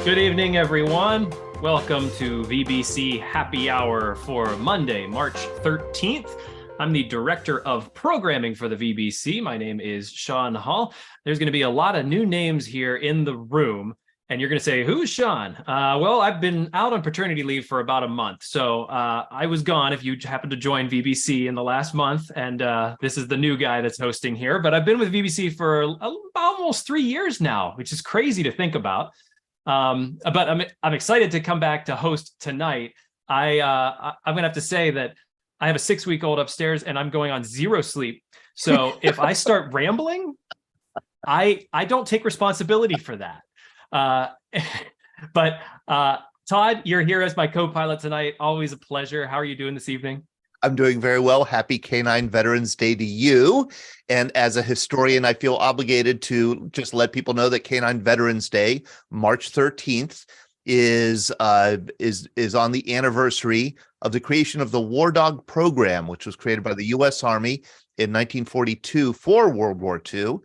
Good evening, everyone. Welcome to VBC Happy Hour for Monday, March 13th. I'm the Director of Programming for the VBC. My name is Sean Hall. There's going to be a lot of new names here in the room, and you're going to say, who's Sean? Well, I've been out on paternity leave for about a month, so I was gone if you happened to join VBC in the last month, and this is the new guy that's hosting here. But I've been with VBC for almost 3 years now, which is crazy to think about. But I'm excited to come back to host tonight. I'm gonna have to say that I have a 6-week-old upstairs and I'm going on zero sleep. So if I start rambling, I don't take responsibility for that. But Todd, you're here as my co-pilot tonight. Always a pleasure. How are you doing this evening? I'm doing very well. Happy K-9 Veterans Day to you. And as a historian, I feel obligated to just let people know that K-9 Veterans Day, March 13th, is on the anniversary of the creation of the War Dog program, which was created by the U.S. Army in 1942 for World War II.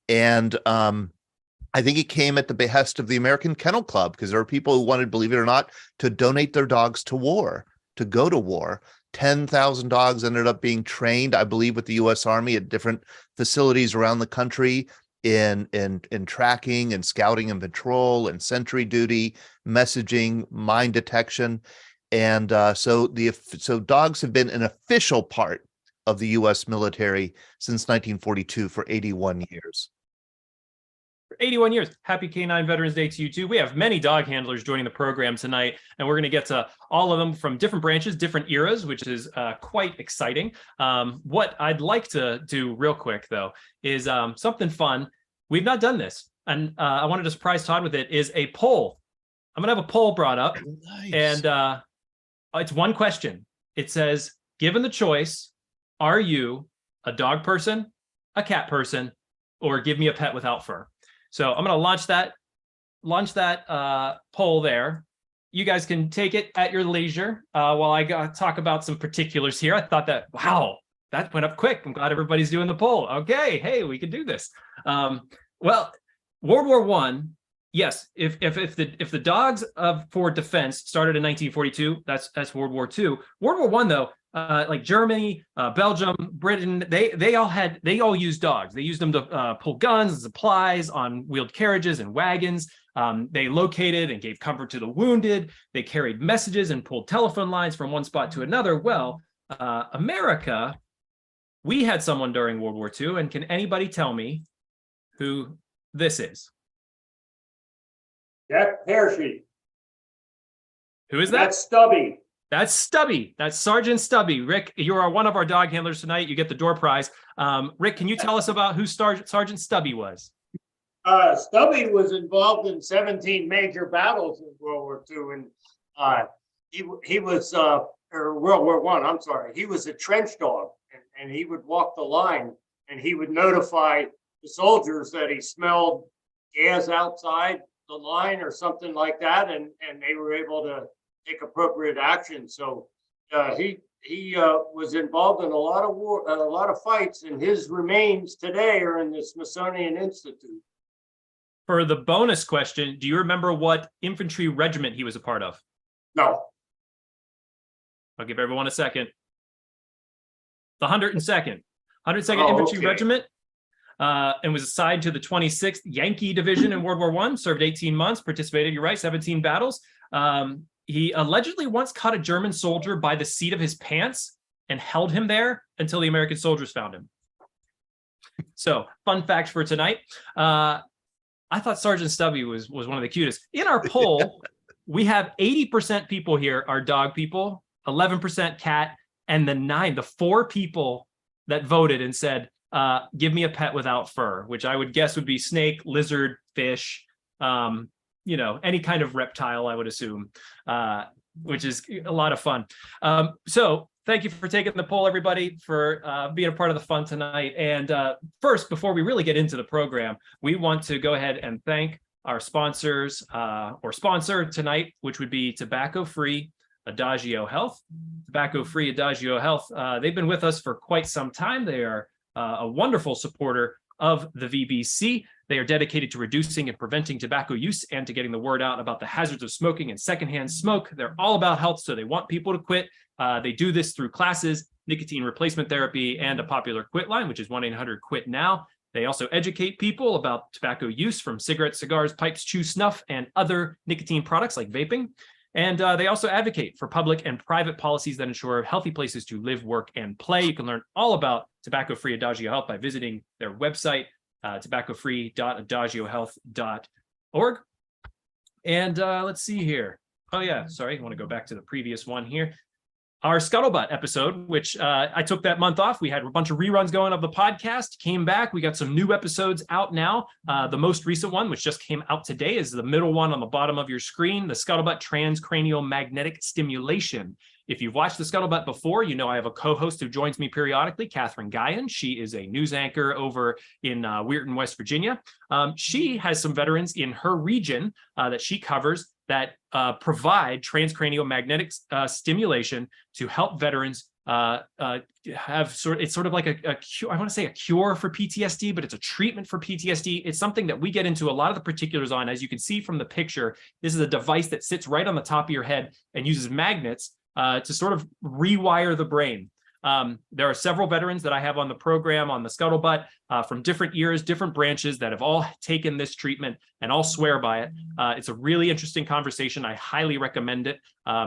And I think it came at the behest of the American Kennel Club, because there are people who wanted, believe it or not, to donate their dogs to war, to go to war. 10,000 dogs ended up being trained, I believe, with the U.S. Army at different facilities around the country in tracking and scouting and patrol and sentry duty, messaging, mine detection. And so dogs have been an official part of the U.S. military since 1942 for 81 years. 81 years. Happy K-9 Veterans Day to you too. We have many dog handlers joining the program tonight, and we're going to get to all of them from different branches, different eras, which is quite exciting. What I'd like to do real quick, though, is something fun. We've not done this, and I wanted to surprise Todd with it, is a poll. I'm going to have a poll brought up, nice. And it's one question. It says, given the choice, are you a dog person, a cat person, or give me a pet without fur? So I'm going to launch that poll there. You guys can take it at your leisure while I talk about some particulars here. I thought that, wow, that went up quick. I'm glad everybody's doing the poll. Okay, hey, we can do this. Well, World War I, yes, if the dogs for defense started in 1942, that's World War II. World War I, though, like Germany, Belgium, Britain, they all used dogs. They used them to pull guns and supplies on wheeled carriages and wagons. They located and gave comfort to the wounded. They carried messages and pulled telephone lines from one spot to another. Well, America, we had someone during World War II, and can anybody tell me who this is? Jack Hershey. Who is that? That's Stubby. That's Stubby. That's Sergeant Stubby. Rick, you are one of our dog handlers tonight. You get the door prize. Rick, can you tell us about who Sergeant Stubby was? Stubby was involved in 17 major battles in World War II, and he was or World War I. I'm sorry. He was a trench dog, and he would walk the line, and he would notify the soldiers that he smelled gas outside the line or something like that, and they were able to take appropriate action. So he was involved in a lot of fights, and his remains today are in the Smithsonian Institute. For the bonus question, do you remember what infantry regiment he was a part of? No. I'll give everyone a second. The 102nd Infantry okay. Regiment, and was assigned to the 26th Yankee Division in World War I, served 18 months, participated, you're right, 17 battles. He allegedly once caught a German soldier by the seat of his pants and held him there until the American soldiers found him. So, fun fact for tonight. I thought Sergeant Stubby was one of the cutest. In our poll, we have 80% people here are dog people, 11% cat, and the 4 people that voted and said, give me a pet without fur, which I would guess would be snake, lizard, fish, any kind of reptile, I would assume, which is a lot of fun. So thank you for taking the poll, everybody, for being a part of the fun tonight. And first, before we really get into the program, we want to go ahead and thank our sponsors or sponsor tonight, which would be Tobacco-Free Adagio Health. Tobacco-Free Adagio Health, they've been with us for quite some time. They are a wonderful supporter of the VBC. They are dedicated to reducing and preventing tobacco use and to getting the word out about the hazards of smoking and secondhand smoke. They're all about health, so they want people to quit. They do this through classes, nicotine replacement therapy, and a popular quit line, which is 1-800-QUIT-NOW. They also educate people about tobacco use from cigarettes, cigars, pipes, chew, snuff, and other nicotine products like vaping. And they also advocate for public and private policies that ensure healthy places to live, work, and play. You can learn all about tobacco-free Adagio Health by visiting their website, tobaccofree.adagiohealth.org. And let's see here. Oh, yeah, sorry. I want to go back to the previous one here. Our Scuttlebutt episode, which I took that month off. We had a bunch of reruns going of the podcast, came back. We got some new episodes out now. The most recent one, which just came out today, is the middle one on the bottom of your screen, the Scuttlebutt Transcranial Magnetic Stimulation. If you've watched the Scuttlebutt before, you know I have a co-host who joins me periodically, Catherine Guyon. She is a news anchor over in Weirton, West Virginia. She has some veterans in her region that she covers that provide transcranial magnetic stimulation to help veterans have it's sort of like a cure. I want to say a cure for PTSD, but it's a treatment for PTSD. It's something that we get into a lot of the particulars on. As you can see from the picture, this is a device that sits right on the top of your head and uses magnets to sort of rewire the brain. There are several veterans that I have on the program on the Scuttlebutt from different eras, different branches that have all taken this treatment and all swear by it. It's a really interesting conversation. I highly recommend it.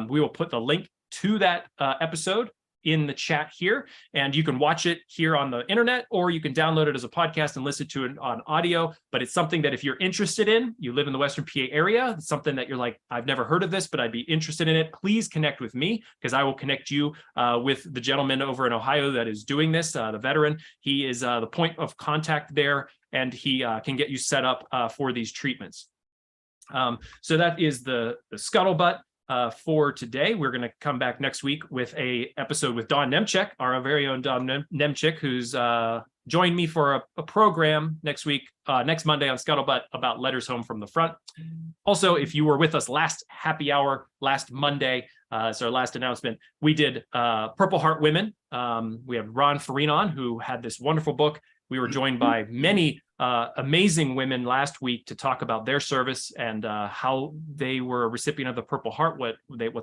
We will put the link to that episode in the chat here, and you can watch it here on the internet, or you can download it as a podcast and listen to it on audio. But it's something that if you're interested in, you live in the Western PA area, it's something that you're like, I've never heard of this, but I'd be interested in it, please connect with me, because I will connect you with the gentleman over in Ohio that is doing this, the veteran. He is the point of contact there, and he can get you set up for these treatments. So that is the Scuttlebutt. For today. We're going to come back next week with a episode with Don Nemchek, our very own Don Nemchek, who's joined me for a program next week, next Monday on Scuttlebutt about letters home from the front. Also, if you were with us last happy hour, last Monday, it's our last announcement, we did Purple Heart Women. We have Ron Farinon, who had this wonderful book. We were joined by many amazing women last week to talk about their service and how they were a recipient of the Purple Heart, what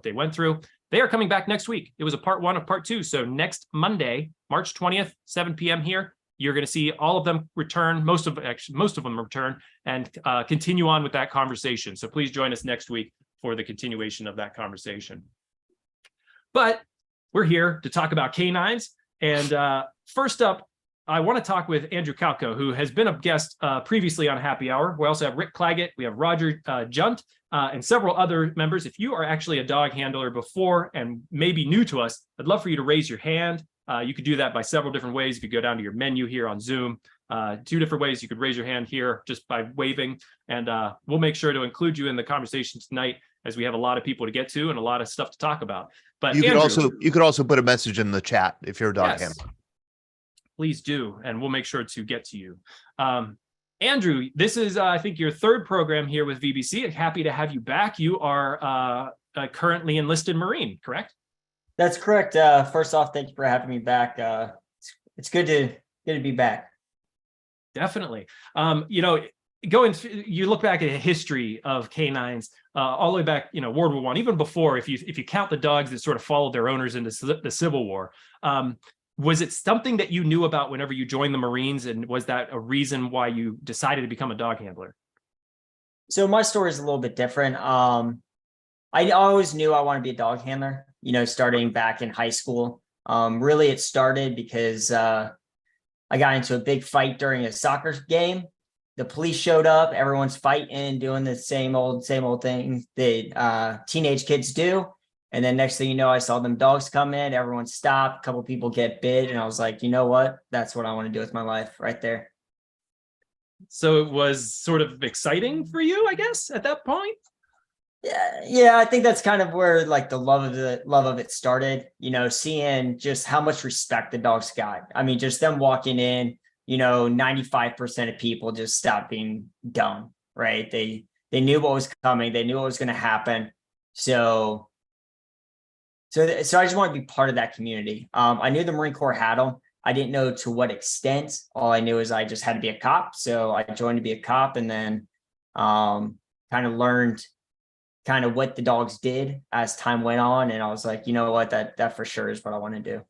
they went through. They are coming back next week. It was a part one of part two. So next Monday, March 20th, 7 p.m. here, you're going to see all of them return, most of them return, and continue on with that conversation. So please join us next week for the continuation of that conversation. But we're here to talk about K-9s. And first up, I want to talk with Andrew Kalko, who has been a guest previously on Happy Hour. We also have Rick Claggett, we have Roger Junt, and several other members. If you are actually a dog handler before and maybe new to us, I'd love for you to raise your hand. You could do that by several different ways. You could go down to your menu here on Zoom. Two different ways you could raise your hand here just by waving, and we'll make sure to include you in the conversation tonight, as we have a lot of people to get to and a lot of stuff to talk about. But you Andrew, could also put a message in the chat if you're a dog handler. Please do, and we'll make sure to get to you. Andrew, this is, I think, your third program here with VBC. Happy to have you back. You are currently enlisted Marine, correct? That's correct. First off, thank you for having me back. It's good to be back. Definitely. You look back at the history of K-9s all the way back, World War I, even before, if you count the dogs that sort of followed their owners into the Civil War. Was it something that you knew about whenever you joined the Marines, and was that a reason why you decided to become a dog handler? So my story is a little bit different. I always knew I wanted to be a dog handler, starting back in high school. Really, it started because I got into a big fight during a soccer game. The police showed up, everyone's fighting, doing the same old thing that teenage kids do. And then next thing you know, I saw them dogs come in, everyone stopped, a couple people get bit, and I was like, you know what? That's what I want to do with my life right there. So it was sort of exciting for you, I guess, at that point? Yeah, I think that's kind of where like the love of it started, seeing just how much respect the dogs got. I mean, just them walking in, 95% of people just stopped being dumb, right? They knew what was coming, they knew what was going to happen. So I just want to be part of that community. I knew the Marine Corps had them. I didn't know to what extent. All I knew is I just had to be a cop. So I joined to be a cop, and then kind of learned kind of what the dogs did as time went on. And I was like, you know what, that for sure is what I want to do.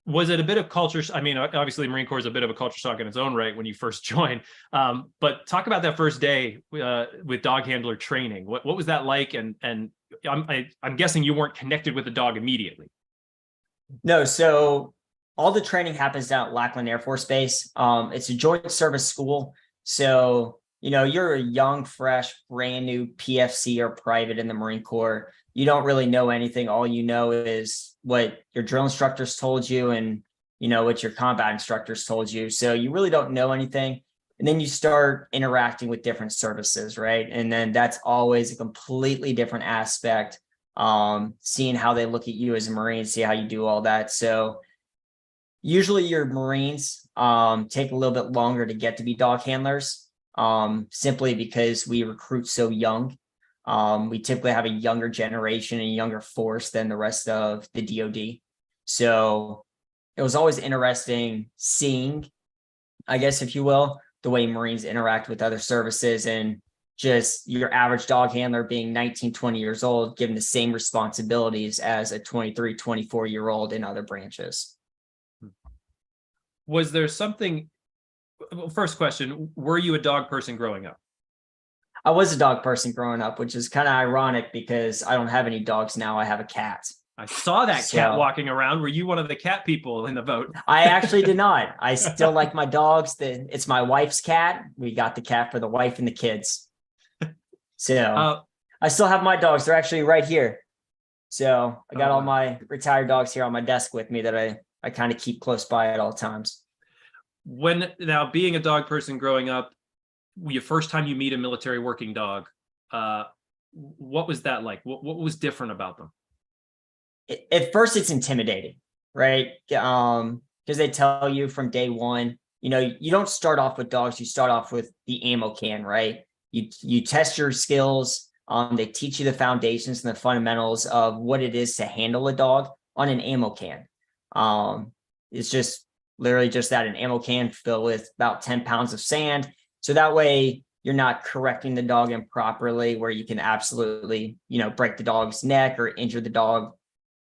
Was it a bit of culture? I mean, obviously, the Marine Corps is a bit of a culture shock in its own right when you first join. But talk about that first day with dog handler training. What was that like? And I'm guessing you weren't connected with the dog immediately. No, so all the training happens down at Lackland Air Force Base. It's a joint service school. So, you're a young, fresh, brand new PFC or private in the Marine Corps. You don't really know anything. All you know is what your drill instructors told you and, what your combat instructors told you. So you really don't know anything. And then you start interacting with different services, right? And then that's always a completely different aspect. Seeing how they look at you as a Marine, see how you do all that. So usually your Marines take a little bit longer to get to be dog handlers, simply because we recruit so young. We typically have a younger generation and younger force than the rest of the DoD. So it was always interesting seeing, I guess, if you will, the way Marines interact with other services, and just your average dog handler being 19, 20 years old, given the same responsibilities as a 23, 24-year-old in other branches. Was there something, first question, were you a dog person growing up? I was a dog person growing up, which is kind of ironic because I don't have any dogs now. I have a cat. I saw that cat walking around. Were you one of the cat people in the boat? I actually did not. I still like my dogs. It's my wife's cat. We got the cat for the wife and the kids. So I still have my dogs. They're actually right here. So I got all my retired dogs here on my desk with me that I kind of keep close by at all times. Now being a dog person growing up, your first time you meet a military working dog, what was that like? What was different about them? At first it's intimidating, right? Because they tell you from day one, you don't start off with dogs, you start off with the ammo can, right? You test your skills. They teach you the foundations and the fundamentals of what it is to handle a dog on an ammo can. It's just literally just that, an ammo can filled with about 10 pounds of sand. So that way you're not correcting the dog improperly, where you can absolutely, break the dog's neck or injure the dog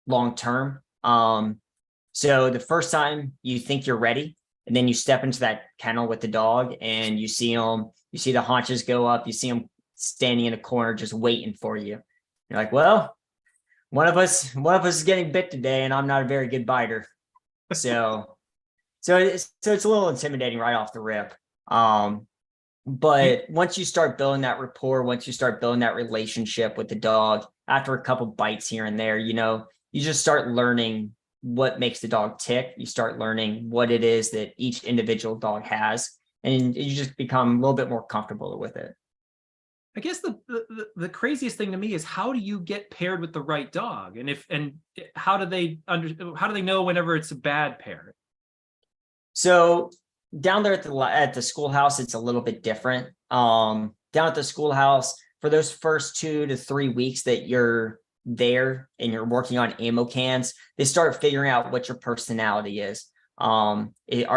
long term. So the first time you think you're ready, and then you step into that kennel with the dog and you see the haunches go up, you see them standing in a corner just waiting for you. You're like, well, one of us is getting bit today, and I'm not a very good biter. So it's a little intimidating right off the rip. But once you start building that rapport, once you start building that relationship with the dog, after a couple bites here and there, you just start learning what makes the dog tick. You start learning what it is that each individual dog has, and you just become a little bit more comfortable with it. I guess the craziest thing to me is, how do you get paired with the right dog? And how do they know whenever it's a bad pair? So down there at the schoolhouse, it's a little bit different. Down at the schoolhouse, for those first 2 to 3 weeks that you're there and you're working on ammo cans, they start figuring out what your personality is. Are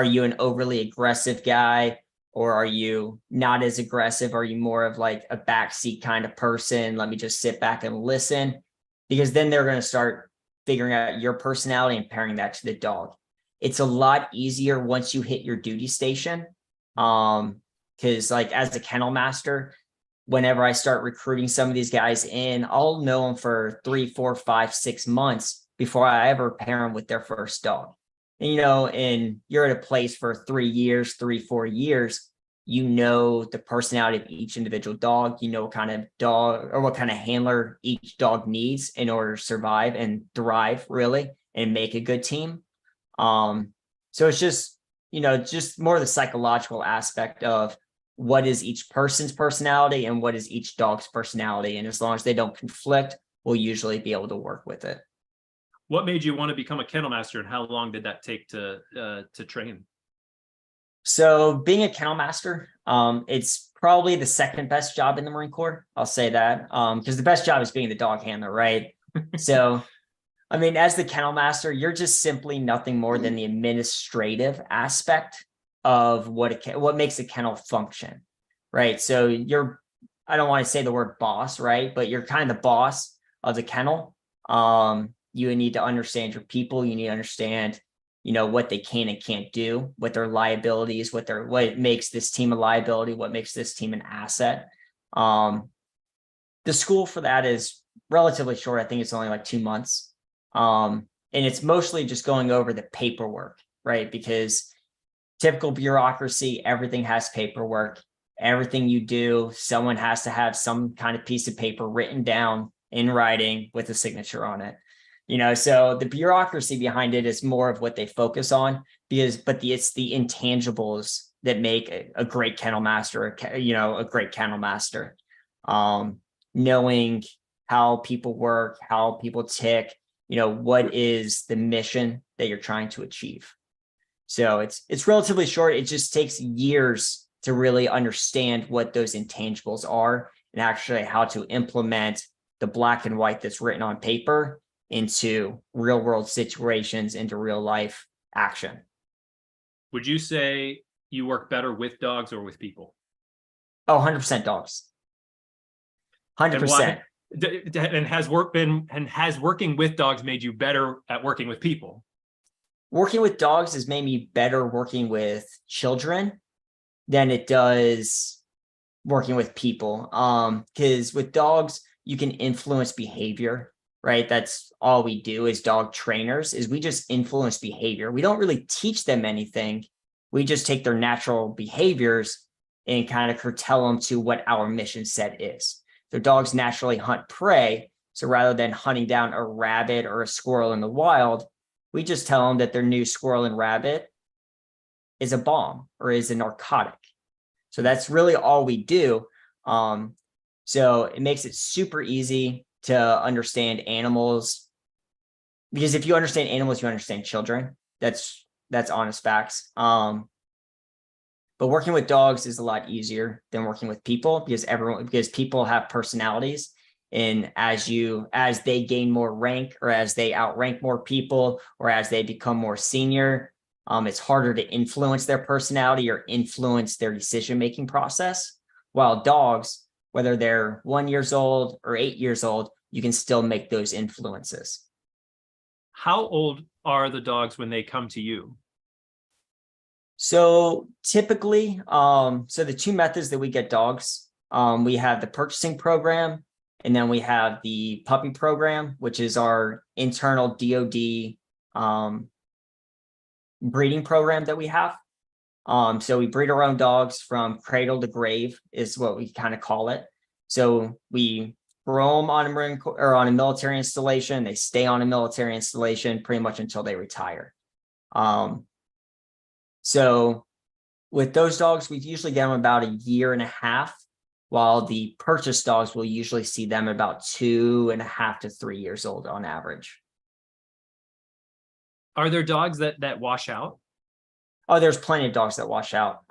you an overly aggressive guy, or are you not as aggressive? Are you more of like a backseat kind of person? Let me just sit back and listen, because then they're going to start figuring out your personality and pairing that to the dog. It's a lot easier once you hit your duty station. Because like as a kennel master, whenever I start recruiting some of these guys in, I'll know them for 3, 4, 5, 6 months before I ever pair them with their first dog. And, and you're at a place for 3 years, 3, 4 years, the personality of each individual dog, what kind of dog or what kind of handler each dog needs in order to survive and thrive, really, and make a good team. So it's just, just more the psychological aspect of what is each person's personality and what is each dog's personality. And as long as they don't conflict, we'll usually be able to work with it. What made you want to become a kennel master, and how long did that take to train? So being a kennel master, it's probably the second best job in the Marine Corps. I'll say that, because the best job is being the dog handler, right? So I mean, as the kennel master, you're just simply nothing more than the administrative aspect of what makes a kennel function, right? So I don't want to say the word boss, right? But you're kind of the boss of the kennel. You need to understand your people. You need to understand, what they can and can't do, what their liabilities, what makes this team a liability, what makes this team an asset. The school for that is relatively short. I think it's only like 2 months. And it's mostly just going over the paperwork, right? Because typical bureaucracy, everything has paperwork. Everything you do, someone has to have some kind of piece of paper written down in writing with a signature on it. So the bureaucracy behind it is more of what they focus on, it's the intangibles that make a great kennel master, a great kennel master. Knowing how people work, how people tick, what is the mission that you're trying to achieve. So it's relatively short. It just takes years to really understand what those intangibles are and actually how to implement the black and white that's written on paper into real world situations, into real life action. Would you say you work better with dogs or with people? Oh, 100% dogs. 100%. And has working with dogs made you better at working with people? Working with dogs has made me better working with children than it does working with people. Because with dogs, you can influence behavior, right? That's all we do as dog trainers, is we just influence behavior. We don't really teach them anything. We just take their natural behaviors and kind of curtail them to what our mission set is. So dogs naturally hunt prey. So rather than hunting down a rabbit or a squirrel in the wild, we just tell them that their new squirrel and rabbit is a bomb or is a narcotic. So that's really all we do. So it makes it super easy to understand animals, because if you understand animals, you understand children. That's honest facts. But working with dogs is a lot easier than working with people, because people have personalities. And as they gain more rank, or as they outrank more people, or as they become more senior, it's harder to influence their personality or influence their decision-making process. While dogs, whether they're 1 year old or 8 years old, you can still make those influences. How old are the dogs when they come to you? So typically, so the two methods that we get dogs, we have the purchasing program, and then we have the puppy program, which is our internal DoD breeding program that we have. So we breed our own dogs from cradle to grave is what we kind of call it. So we grow them on a Marine Corps or on a military installation. They stay on a military installation pretty much until they retire. So with those dogs, we usually get them about 1.5 years, while the purchase dogs, will usually see them about 2.5 to 3 years old on average. Are there dogs that wash out? Oh, there's plenty of dogs that wash out.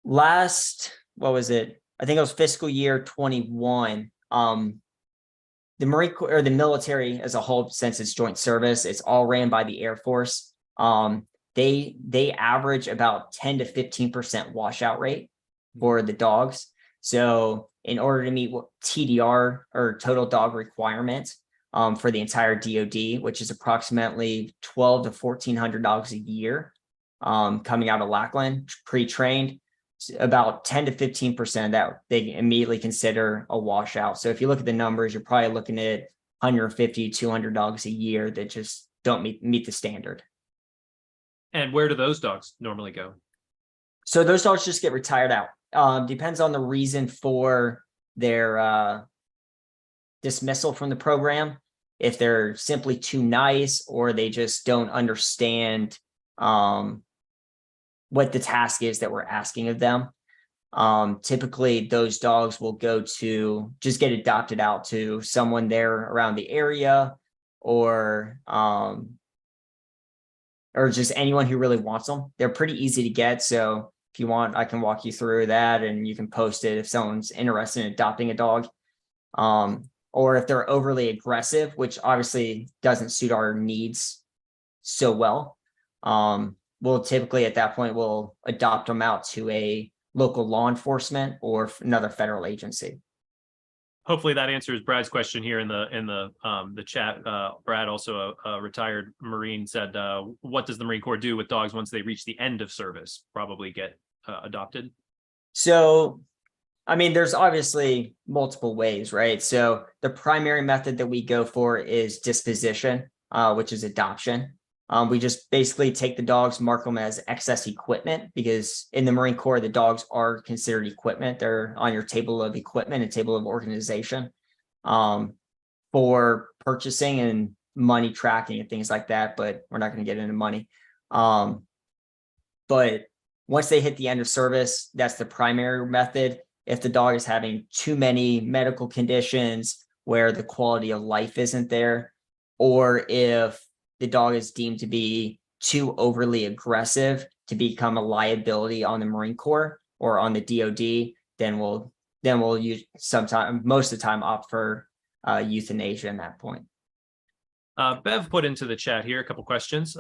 What was it? I think it was fiscal year 21. The Marine Corps or the military as a whole, since it's joint service, it's all ran by the Air Force. They average about 10 to 15% washout rate for the dogs. So in order to meet what TDR or total dog requirement for the entire DoD, which is approximately 12 to 1,400 dogs a year coming out of Lackland, pre-trained, about 10 to 15% that they immediately consider a washout. So if you look at the numbers, you're probably looking at 150, 200 dogs a year that just don't meet the standard. And where do those dogs normally go? So those dogs just get retired out. Depends on the reason for their dismissal from the program. If they're simply too nice, or they just don't understand what the task is that we're asking of them. Typically those dogs will just get adopted out to someone there around the area, or just anyone who really wants them. They're pretty easy to get. So if you want, I can walk you through that and you can post it if someone's interested in adopting a dog. or if they're overly aggressive, which obviously doesn't suit our needs so well, we'll typically at that point we'll adopt them out to a local law enforcement or another federal agency. Hopefully that answers Brad's question here in the chat. Brad, also a retired Marine, said, "What does the Marine Corps do with dogs once they reach the end of service? Probably get adopted." So, I mean, there's obviously multiple ways, right? So the primary method that we go for is disposition, which is adoption. We just basically take the dogs, mark them as excess equipment, because in the Marine Corps, the dogs are considered equipment. They're on your table of equipment and table of organization, for purchasing and money tracking and things like that. But we're not going to get into money. But once they hit the end of service, that's the primary method. If the dog is having too many medical conditions where the quality of life isn't there, or if the dog is deemed to be too overly aggressive to become a liability on the Marine Corps or on the DoD, then we'll use most of the time opt for euthanasia in that point. Bev put into the chat here a couple questions.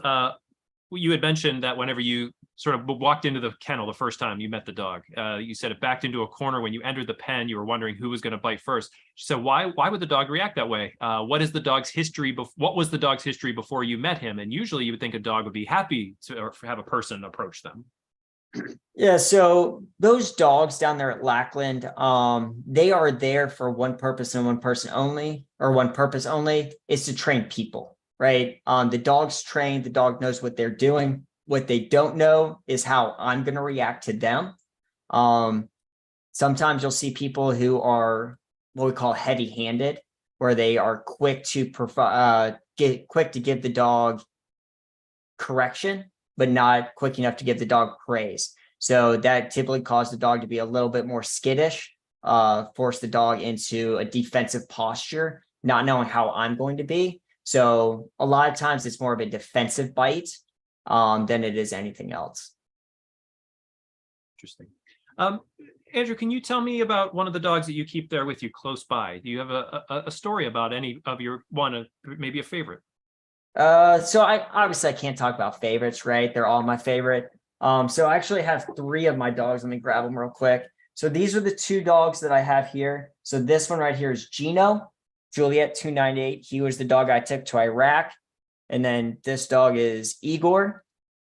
You had mentioned that whenever you sort of walked into the kennel the first time you met the dog, you said it backed into a corner. When you entered the pen, you were wondering who was going to bite first. So why would the dog react that way? What is the dog's history? What was the dog's history before you met him? And usually you would think a dog would be happy to have a person approach them. Yeah, so those dogs down there at Lackland, they are there for one purpose and one purpose only, is to train people. Right. The dog's trained, the dog knows what they're doing. What they don't know is how I'm going to react to them. Sometimes you'll see people who are what we call heavy-handed, where they are quick to give the dog correction, but not quick enough to give the dog praise. So that typically causes the dog to be a little bit more skittish, force the dog into a defensive posture, not knowing how I'm going to be. So a lot of times it's more of a defensive bite than it is anything else. Interesting. Andrew, can you tell me about one of the dogs that you keep there with you close by? Do you have a story about any of your maybe a favorite? So I can't talk about favorites, right? They're all my favorite. So I actually have 3 of my dogs. Let me grab them real quick. So these are the 2 dogs that I have here. So this one right here is Gino. Juliet 298. He was the dog I took to Iraq. And then this dog is Igor.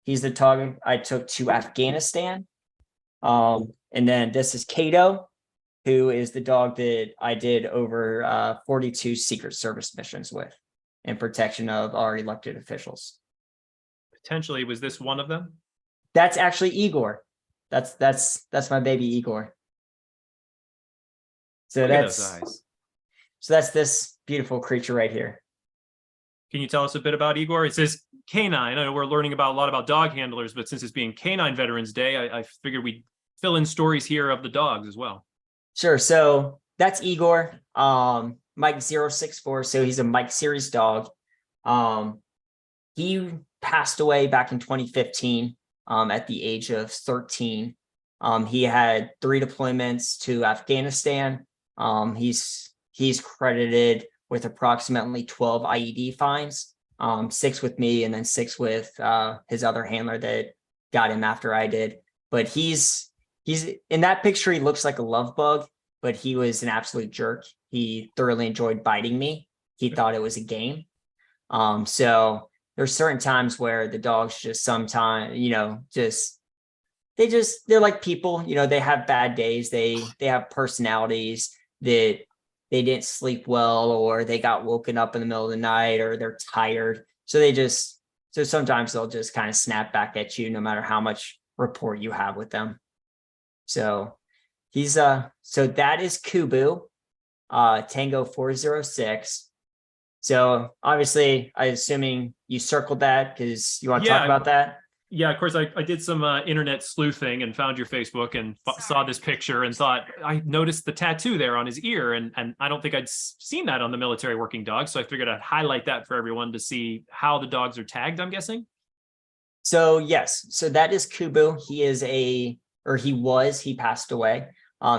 He's the dog I took to Afghanistan. And then this is Kato, who is the dog that I did over 42 Secret Service missions with in protection of our elected officials. Potentially, was this one of them? That's actually Igor. That's my baby Igor. So Look at those eyes. So that's this beautiful creature right here. Can you tell us a bit about Igor? It says K-9. I know we're learning about a lot about dog handlers, but since it's being K-9 Veterans Day, I figured we'd fill in stories here of the dogs as well. Sure. So that's Igor, Mike 064. So he's a Mike series dog. He passed away back in 2015 at the age of 13. He had 3 deployments to Afghanistan. He's credited with approximately 12 IED fines, 6 with me and then 6 with his other handler that got him after I did. But he's in that picture, he looks like a love bug, but he was an absolute jerk. He thoroughly enjoyed biting me. He thought it was a game. So there's certain times where the dogs just sometimes, they're like people, they have bad days. They have personalities that they didn't sleep well, or they got woken up in the middle of the night, or they're tired. So sometimes they'll just kind of snap back at you no matter how much rapport you have with them. So so that is Kubu, Tango 406. So obviously, I'm assuming you circled that because you want to talk about that. Yeah, of course, I did some internet sleuthing and found your Facebook and saw this picture and thought, I noticed the tattoo there on his ear, and I don't think I'd seen that on the military working dog. So I figured I'd highlight that for everyone to see how the dogs are tagged, I'm guessing. So yes, so that is Kubu. He passed away.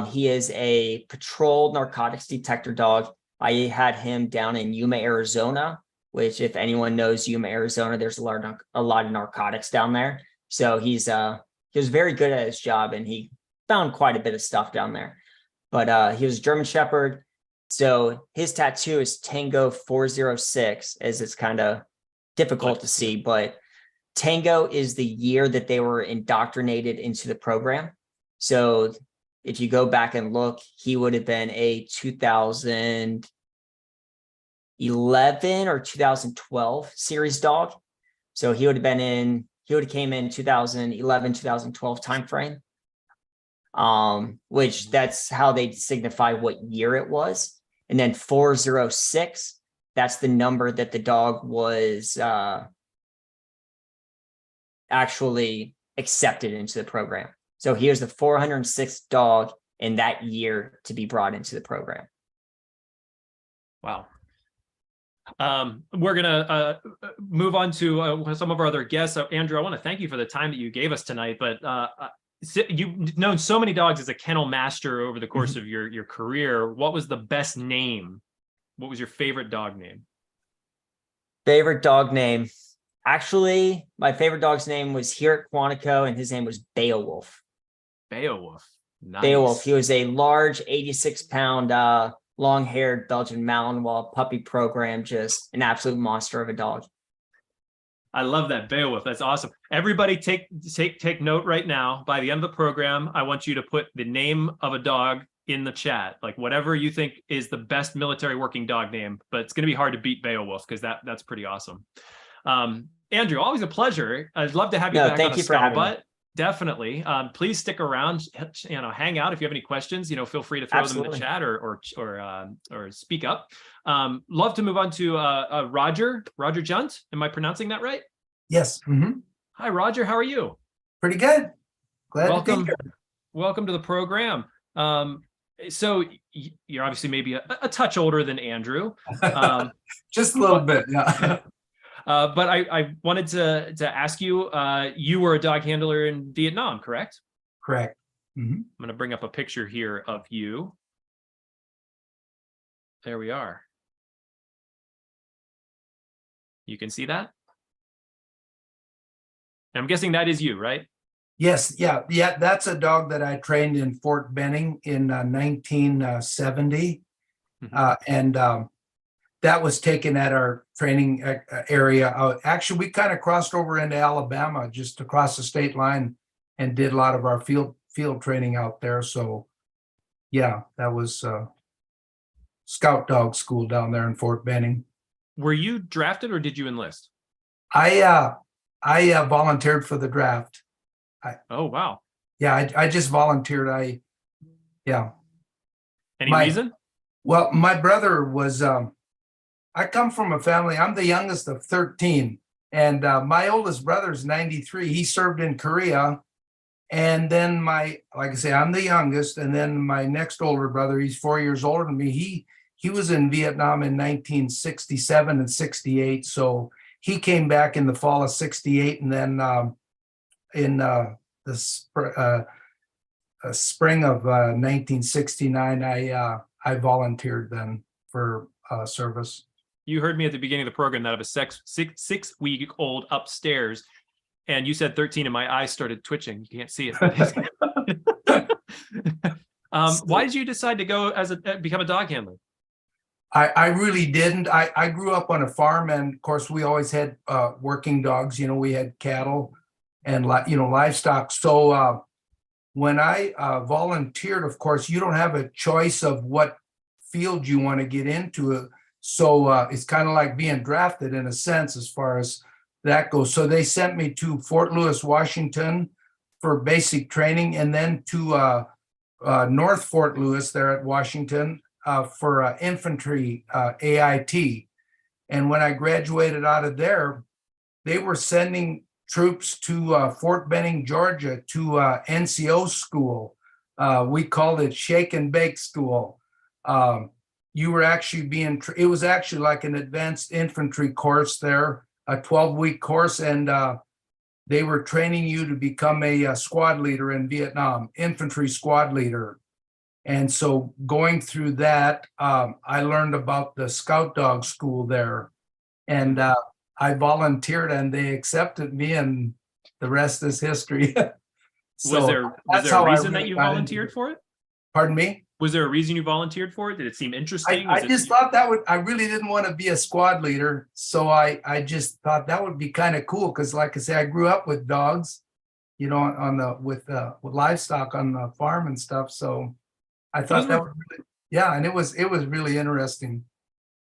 He is a patrol narcotics detector dog. I had him down in Yuma, Arizona, which if anyone knows Yuma, Arizona, there's a lot of narcotics down there. So he was very good at his job, and he found quite a bit of stuff down there. But he was a German Shepherd. So his tattoo is Tango 406, as it's kind of difficult to see, but Tango is the year that they were indoctrinated into the program. So if you go back and look, he would have been a 2011 or 2012 series dog. So he would have came in 2011, 2012 timeframe. Which that's how they signify what year it was. And then 406, that's the number that the dog was actually accepted into the program. So he was the 406th dog in that year to be brought into the program. Wow. We're gonna move on to some of our other guests. So, Andrew, I want to thank you for the time that you gave us tonight. But you've known so many dogs as a kennel master over the course of your career. What was the best name? What was your favorite dog name? Favorite dog name? Actually, my favorite dog's name was here at Quantico, and his name was Beowulf. Beowulf. Nice. Beowulf. He was a large 86-pound long-haired Belgian Malinois puppy program, just an absolute monster of a dog. I love that, Beowulf. That's awesome. Everybody take note right now. By the end of the program, I want you to put the name of a dog in the chat, like whatever you think is the best military working dog name, but it's going to be hard to beat Beowulf because that's pretty awesome. Andrew, always a pleasure. I'd love to have you back on the Scuttlebutt. Definitely. Please stick around, hang out. If you have any questions, feel free to throw them in the chat or speak up. Love to move on to Roger Junt. Am I pronouncing that right? Yes. Mm-hmm. Hi, Roger. How are you? Pretty good. Glad to be here. Welcome to the program. So you're obviously maybe a touch older than Andrew. Just a little bit, yeah. But I wanted to ask you, you were a dog handler in Vietnam, correct? Correct. Mm-hmm. I'm going to bring up a picture here of you. There we are. You can see that? And I'm guessing that is you, right? Yes. Yeah. That's a dog that I trained in Fort Benning in 1970. And that was taken at our training area. Actually, we kind of crossed over into Alabama, just across the state line, and did a lot of our field training out there. So, yeah, that was Scout Dog School down there in Fort Benning. Were you drafted or did you enlist? I volunteered for the draft. Oh, wow. Yeah, I just volunteered. Any reason? Well, my brother was. I come from a family. I'm the youngest of 13, and my oldest brother's 93. He served in Korea, and then like I say, I'm the youngest, and then my next older brother, he's 4 years older than me. He was in Vietnam in 1967 and 68. So he came back in the fall of 68, and then in the spring of 1969, I volunteered then for service. You heard me at the beginning of the program that I have a six-week-old upstairs, and you said 13, and my eyes started twitching. You can't see it. Why did you decide to go become a dog handler? I really didn't. I grew up on a farm, and of course, we always had working dogs. We had cattle and livestock. So when I volunteered, of course, you don't have a choice of what field you want to get into. So it's kind of like being drafted in a sense as far as that goes. So they sent me to Fort Lewis, Washington for basic training, and then to North Fort Lewis there at Washington for infantry AIT. And when I graduated out of there, they were sending troops to Fort Benning, Georgia, to NCO school. We called it Shake and Bake School. You were actually it was actually like an advanced infantry course there, a 12-week course, and they were training you to become a squad leader in Vietnam, infantry squad leader. And so going through that, I learned about the scout dog school there. And I volunteered and they accepted me, and the rest is history. So Was there that's a how I reason that really you got into volunteered it. for it? Pardon me? Was there a reason you volunteered for it? Did it seem interesting? Was I it- just thought that would, I really didn't want to be a squad leader. So I just thought that would be kind of cool. Cause like I say, I grew up with dogs, you know, on the, with livestock on the farm and stuff. So I thought that would really, yeah. And it was really interesting.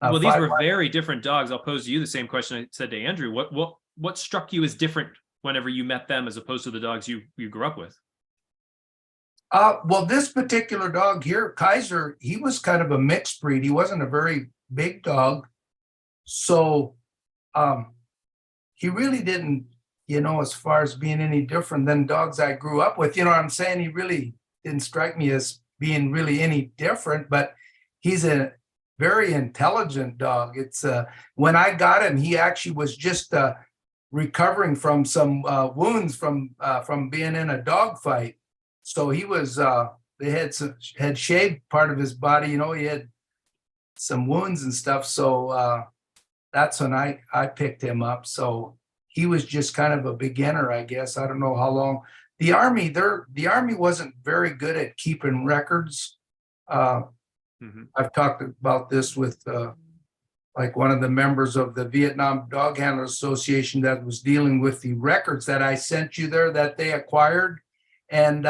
well, these were very different dogs. I'll pose to you the same question I said to Andrew. What struck you as different whenever you met them as opposed to the dogs you grew up with? Well, this particular dog here, Kaiser, he was kind of a mixed breed. He wasn't a very big dog. So he really didn't, you know, as far as being any different than dogs I grew up with, you know what I'm saying? He really didn't strike me as being really any different, but he's a very intelligent dog. It's when I got him, he actually was just recovering from some wounds from being in a dog fight. So he was they had shaved part of his body, you know, he had some wounds and stuff. So that's when I picked him up. So he was just kind of a beginner, I guess. I don't know how long. The Army wasn't very good at keeping records. I've talked about this with like one of the members of the Vietnam Dog Handlers Association that was dealing with the records that I sent you there that they acquired. And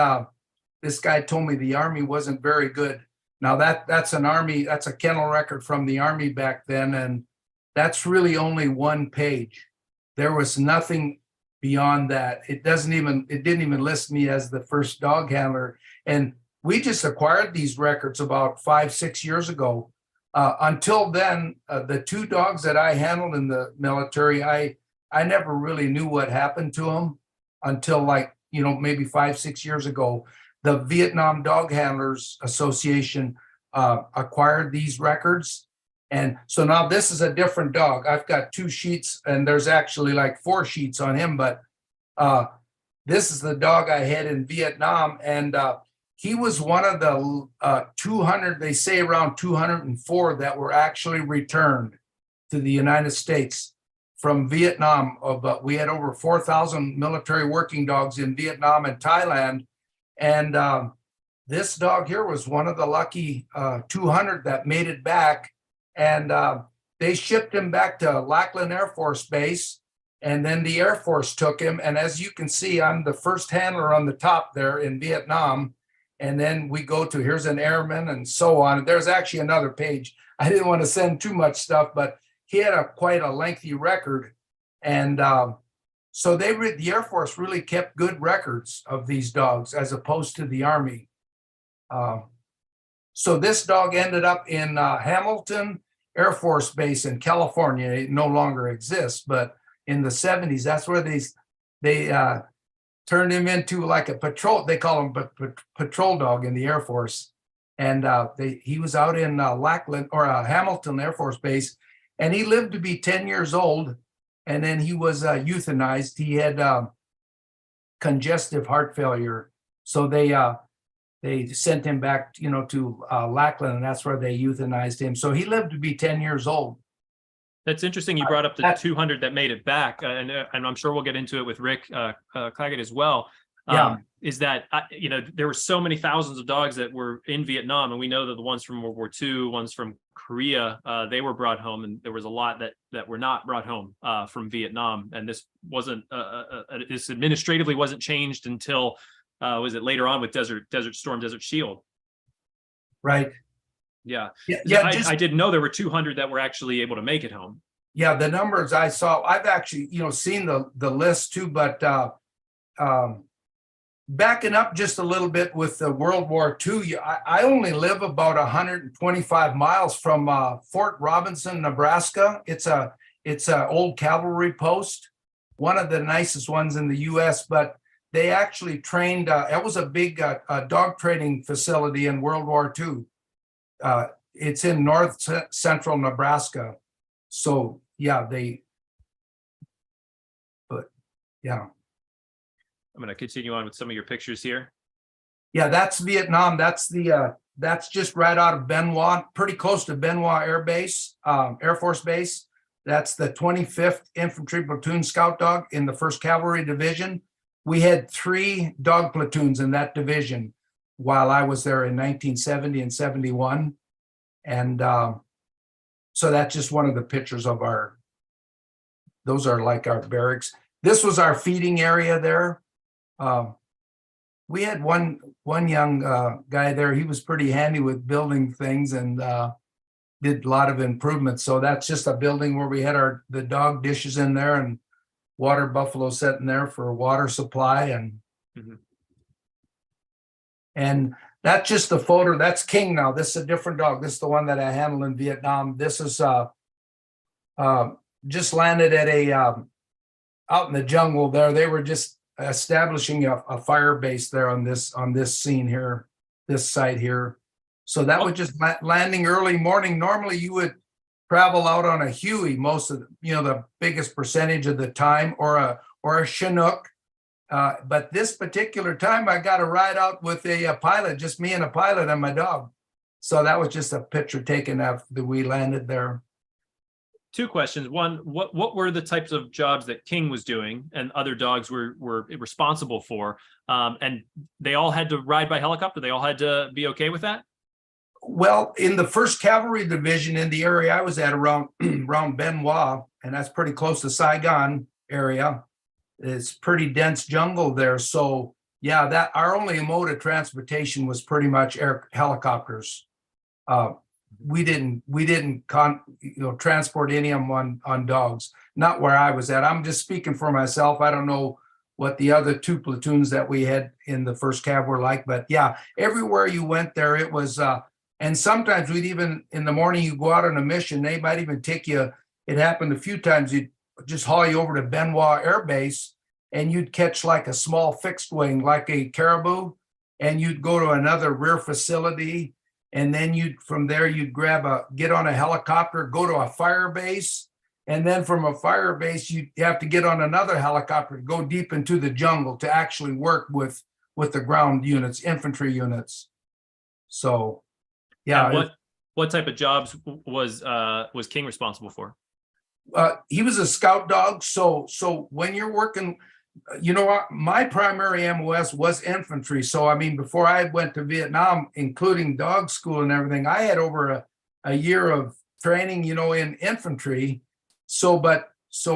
this guy told me the Army wasn't very good. Now that's a kennel record from the Army back then. And that's really only one page. There was nothing beyond that. It didn't even list me as the first dog handler. And we just acquired these records about 5-6 years ago. Until then, the two dogs that I handled in the military, I never really knew what happened to them until, like, you know, maybe 5-6 years ago. The Vietnam Dog Handlers Association acquired these records. And so now this is a different dog. I've got 2 sheets and there's actually like 4 sheets on him, but this is the dog I had in Vietnam. And he was one of the 200, they say around 204 that were actually returned to the United States from Vietnam. But we had over 4,000 military working dogs in Vietnam and Thailand. And this dog here was one of the lucky 200 that made it back. And they shipped him back to Lackland Air Force Base. And then the Air Force took him. And as you can see, I'm the first handler on the top there in Vietnam. And then we go to, here's an airman and so on. There's actually another page. I didn't want to send too much stuff, but he had quite a lengthy record. And so the Air Force really kept good records of these dogs as opposed to the Army. So this dog ended up in Hamilton Air Force Base in California. It no longer exists, but in the 70s, that's where they turned him into like a patrol. They call him patrol dog in the Air Force. And he was out in Lackland or Hamilton Air Force Base, and he lived to be 10 years old. And then he was euthanized. He had congestive heart failure. So they sent him back, you know, to Lackland, and that's where they euthanized him. So he lived to be 10 years old. That's interesting. You brought up the 200 that made it back, and I'm sure we'll get into it with Rick Claggett as well. Is that, you know, there were so many thousands of dogs that were in Vietnam, and we know that the ones from World War II, ones from Korea, they were brought home, and there was a lot that were not brought home from Vietnam. And this wasn't, this administratively wasn't changed until, was it later on with Desert Storm, Desert Shield? Right. Yeah. I didn't know there were 200 that were actually able to make it home. Yeah, the numbers I saw, I've actually, you know, seen the list too, but backing up just a little bit with the World War II, I only live about 125 miles from Fort Robinson, Nebraska. It's a old cavalry post, one of the nicest ones in the U.S., but they actually trained, it was a big dog training facility in World War II. It's in north central Nebraska. So yeah, yeah. I'm going to continue on with some of your pictures here. Yeah, that's Vietnam. That's the that's just right out of Benoit, pretty close to Benoit Air Force Base. That's the 25th Infantry Platoon Scout Dog in the 1st Cavalry Division. We had 3 dog platoons in that division while I was there in 1970 and 71. And so that's just one of the pictures of those are like our barracks. This was our feeding area there. We had one young guy there. He was pretty handy with building things and did a lot of improvements. So that's just a building where we had the dog dishes in there and water buffalo sitting there for water supply. And and that's just the photo. That's King now. This is a different dog. This is the one that I handled in Vietnam. This is just landed at out in the jungle there. They were just establishing a fire base there on this scene here, this site here. So that was just landing early morning. Normally you would travel out on a Huey most of the biggest percentage of the time, or a Chinook. But this particular time I got a ride out with a pilot, just me and a pilot and my dog. So that was just a picture taken after we landed there. 2 questions. One, what were the types of jobs that King was doing and other dogs were responsible for? And they all had to ride by helicopter? They all had to be okay with that? Well, in the 1st Cavalry Division in the area I was at around Benoit, and that's pretty close to Saigon area, it's pretty dense jungle there. So yeah, that our only mode of transportation was pretty much helicopters. We didn't transport any of them on dogs, not where I was at. I'm just speaking for myself. I don't know what the other 2 platoons that we had in the 1st Cav were like, but yeah, everywhere you went there, it was, and sometimes we'd even, in the morning, you go out on a mission, they might even take you, it happened a few times, you'd just haul you over to Benoit Air Base, and you'd catch like a small fixed wing, like a Caribou, and you'd go to another rear facility. And then from there, you'd get on a helicopter, go to a fire base. And then from a fire base, you have to get on another helicopter to go deep into the jungle to actually work with the ground units, infantry units. So, yeah. And what type of jobs was King responsible for? He was a scout dog. So when you're working, my primary MOS was infantry. So, I mean, before I went to Vietnam, including dog school and everything, I had over a year of training, in infantry. So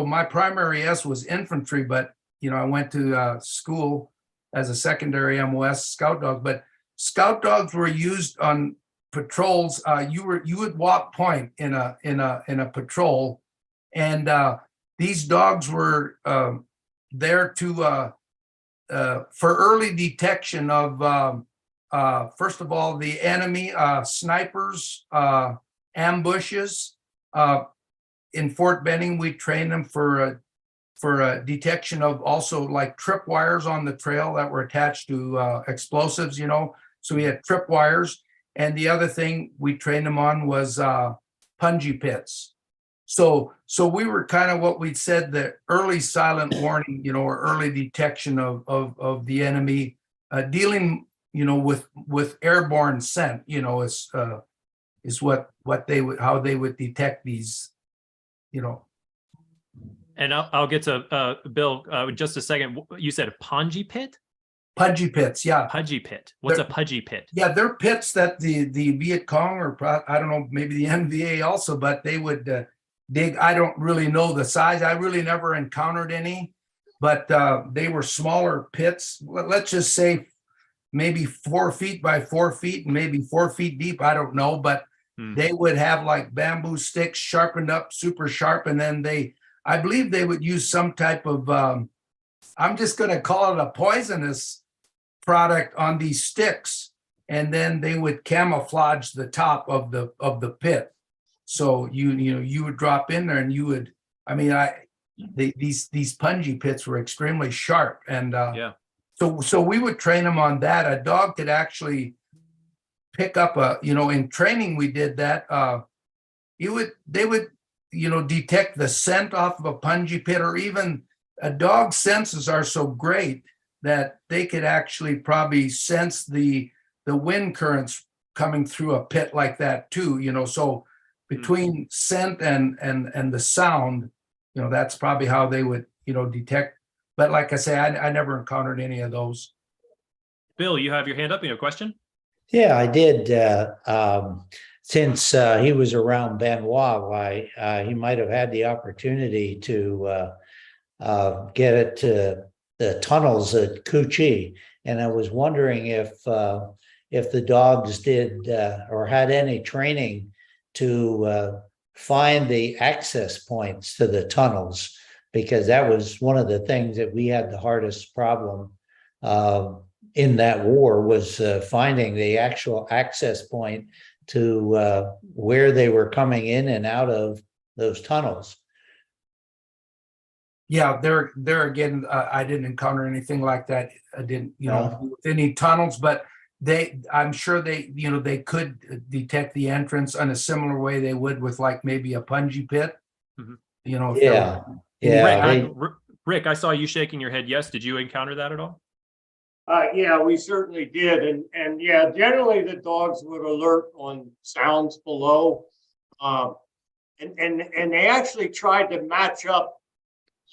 my primary S was infantry, but, I went to school as a secondary MOS scout dog. But scout dogs were used on patrols. You would walk point in a patrol, and these dogs were there to for early detection of first of all the enemy, snipers, ambushes. In Fort Benning, we trained them for detection of also like tripwires on the trail that were attached to explosives. So we had tripwires, and the other thing we trained them on was punji pits. So we were kind of what we'd said, the early silent warning, or early detection of the enemy, dealing, with airborne scent, is how they would detect these, And I'll get to Bill in just a second. You said a Punji pit? Pudgy pits, yeah. Pudgy pit. What's a pudgy pit? Yeah, they're pits that the Viet Cong, or I don't know, maybe the NVA also, but they would dig. I don't really know the size. I really never encountered any, but they were smaller pits. Let's just say maybe 4 feet by 4 feet and maybe 4 feet deep. I don't know, but they would have like bamboo sticks sharpened up, super sharp. And then I believe they would use some type of, I'm just going to call it a poisonous product on these sticks. And then they would camouflage the top of the pit. So you would drop in there and you would, these punji pits were extremely sharp. And so we would train them on that. A dog could actually pick up in training we did that. They would detect the scent off of a punji pit, or even a dog's senses are so great that they could actually probably sense the wind currents coming through a pit like that too, so between scent and the sound, that's probably how they would, detect. But like I say, I never encountered any of those. Bill, you have your hand up. You have a question? Yeah, I did. Since he was around Benoit, why he might have had the opportunity to get it to the tunnels at Cucci, and I was wondering if the dogs did or had any training to find the access points to the tunnels, because that was one of the things that we had the hardest problem in that war, was finding the actual access point to where they were coming in and out of those tunnels. Yeah, there again, I didn't encounter anything like that. I didn't, with any tunnels, but I'm sure they could detect the entrance in a similar way they would with like maybe a punji pit. Mhm. If there Yeah. Rick, I saw you shaking your head. Yes. Did you encounter that at all? Yeah, we certainly did. And yeah, generally the dogs would alert on sounds below. And they actually tried to match up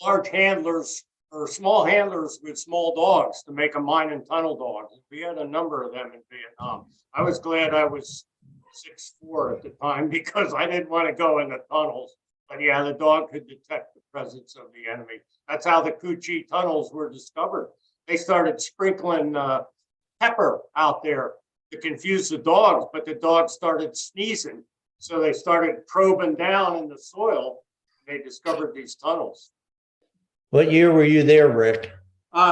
large handlers or small handlers with small dogs to make a mine and tunnel dog. We had a number of them in Vietnam. I was glad I was 6'4" at the time, because I didn't want to go in the tunnels. But yeah, the dog could detect the presence of the enemy. That's how the Cu Chi tunnels were discovered. They started sprinkling pepper out there to confuse the dogs, but the dogs started sneezing. So they started probing down in the soil. They discovered these tunnels. What year were you there, Rick?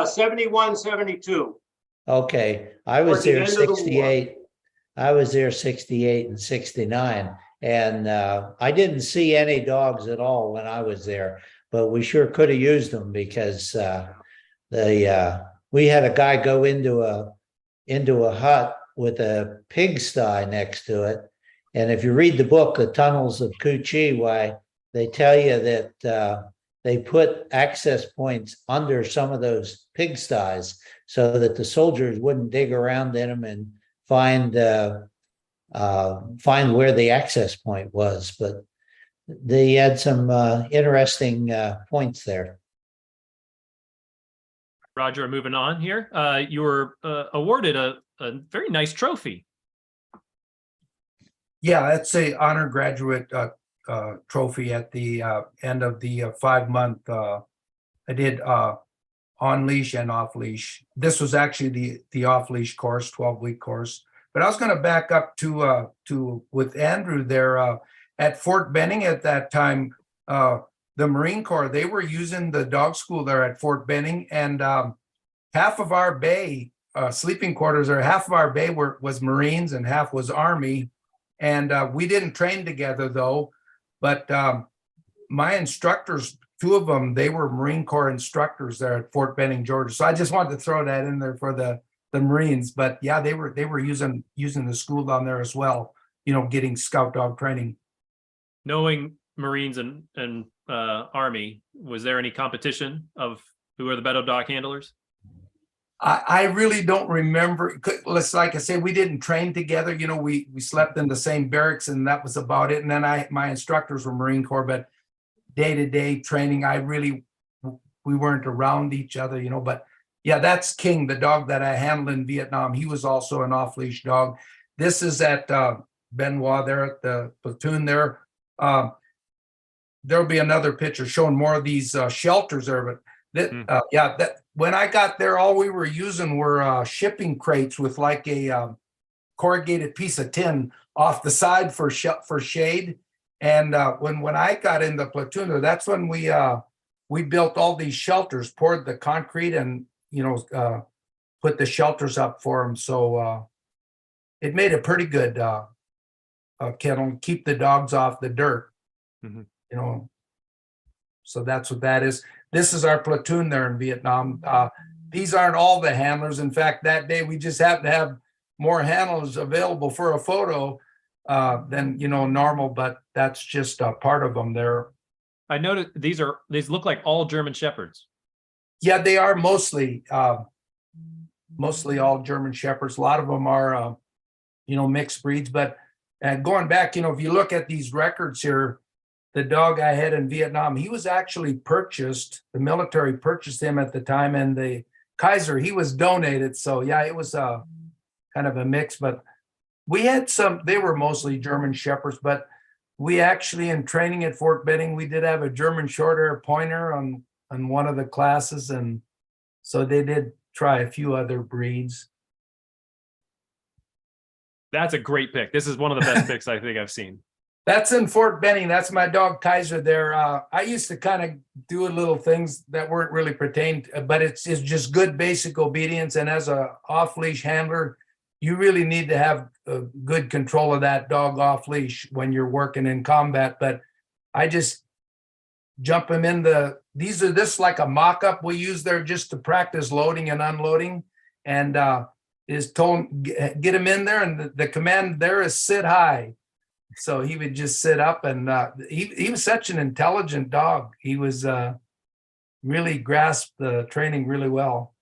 71, 72. Okay, I was there 68. I was there 68 and 69, and I didn't see any dogs at all when I was there, but we sure could have used them, because we had a guy go into a hut with a pigsty next to it, and if you read the book, The Tunnels of Cu Chi, why they tell you that they put access points under some of those pigsties so that the soldiers wouldn't dig around in them and find where the access point was. But they had some interesting points there. Roger, moving on here. You were awarded a very nice trophy. Yeah, that's a honor graduate trophy at the end of the 5-month. I did on leash and off leash. This was actually the off leash course, 12-week course. But I was going to back up to with Andrew there at Fort Benning at that time. The Marine Corps, they were using the dog school there at Fort Benning, and half of our bay sleeping quarters, or half of our bay was Marines and half was Army. And we didn't train together though, but my instructors, 2 of them, they were Marine Corps instructors there at Fort Benning, Georgia. So I just wanted to throw that in there for the Marines. But yeah, they were using the school down there as well, getting scout dog training. Knowing Marines and Army, was there any competition of who are the better dog handlers? I really don't remember. Like I say, we didn't train together. We slept in the same barracks, and that was about it. And then my instructors were Marine Corps, but day-to-day training, we weren't around each other, But yeah, that's King, the dog that I handled in Vietnam. He was also an off-leash dog. This is at Benoit there at the platoon there. There'll be another picture showing more of these shelters there, but that when I got there, all we were using were shipping crates with like a corrugated piece of tin off the side for shade. And when I got in the platoon, that's when we built all these shelters, poured the concrete, and put the shelters up for them. So it made a pretty good kennel, keep the dogs off the dirt. Mm-hmm. So that's what that is. This is our platoon there in Vietnam. These aren't all the handlers. In fact, that day we just happened to have more handlers available for a photo than normal, but that's just a part of them there. I noticed these look like all German Shepherds. Yeah, they are mostly all German Shepherds. A lot of them are mixed breeds. But going back, if you look at these records here, the dog I had in Vietnam, he was actually purchased. The military purchased him at the time, and the Kaiser, he was donated. So yeah, it was kind of a mix. But we had some. They were mostly German Shepherds, but we actually, in training at Fort Benning, we did have a German Shorthair Pointer on one of the classes, and so they did try a few other breeds. That's a great pick. This is one of the best picks I think I've seen. That's in Fort Benning. That's my dog Kaiser there. I used to kind of do little things that weren't really pertained, but it's just good basic obedience. And as a off-leash handler, you really need to have good control of that dog off leash when you're working in combat. But I just jump him in this is like a mock-up we use there just to practice loading and unloading. And is told, get him in there. And the command there is sit high. So he would just sit up, and he was such an intelligent dog. He was really grasped the training really well.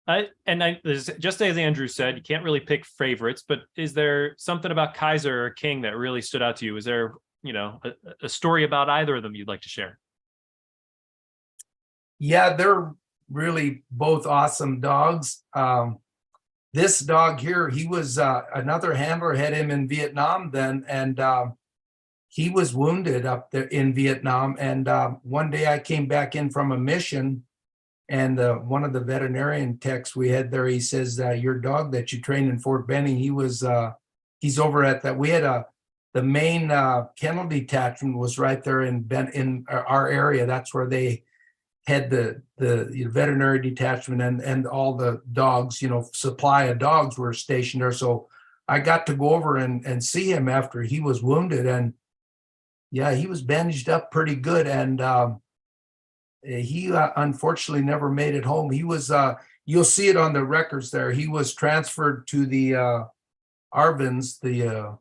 Just as Andrew said, you can't really pick favorites, but is there something about Kaiser or King that really stood out to you? Is there, a story about either of them you'd like to share? Yeah, they're really both awesome dogs. This dog here, he was another handler had him in Vietnam then, and he was wounded up there in Vietnam. And one day I came back in from a mission, and one of the veterinarian techs we had there, he says, your dog that you trained in Fort Benning, he's over at that. We had the main kennel detachment was right there in our area. That's where they had the veterinary detachment, and all the dogs, supply of dogs were stationed there. So I got to go over and see him after he was wounded, and yeah, he was bandaged up pretty good. And he unfortunately never made it home. He was, you'll see it on the records there. He was transferred to the Arvins, the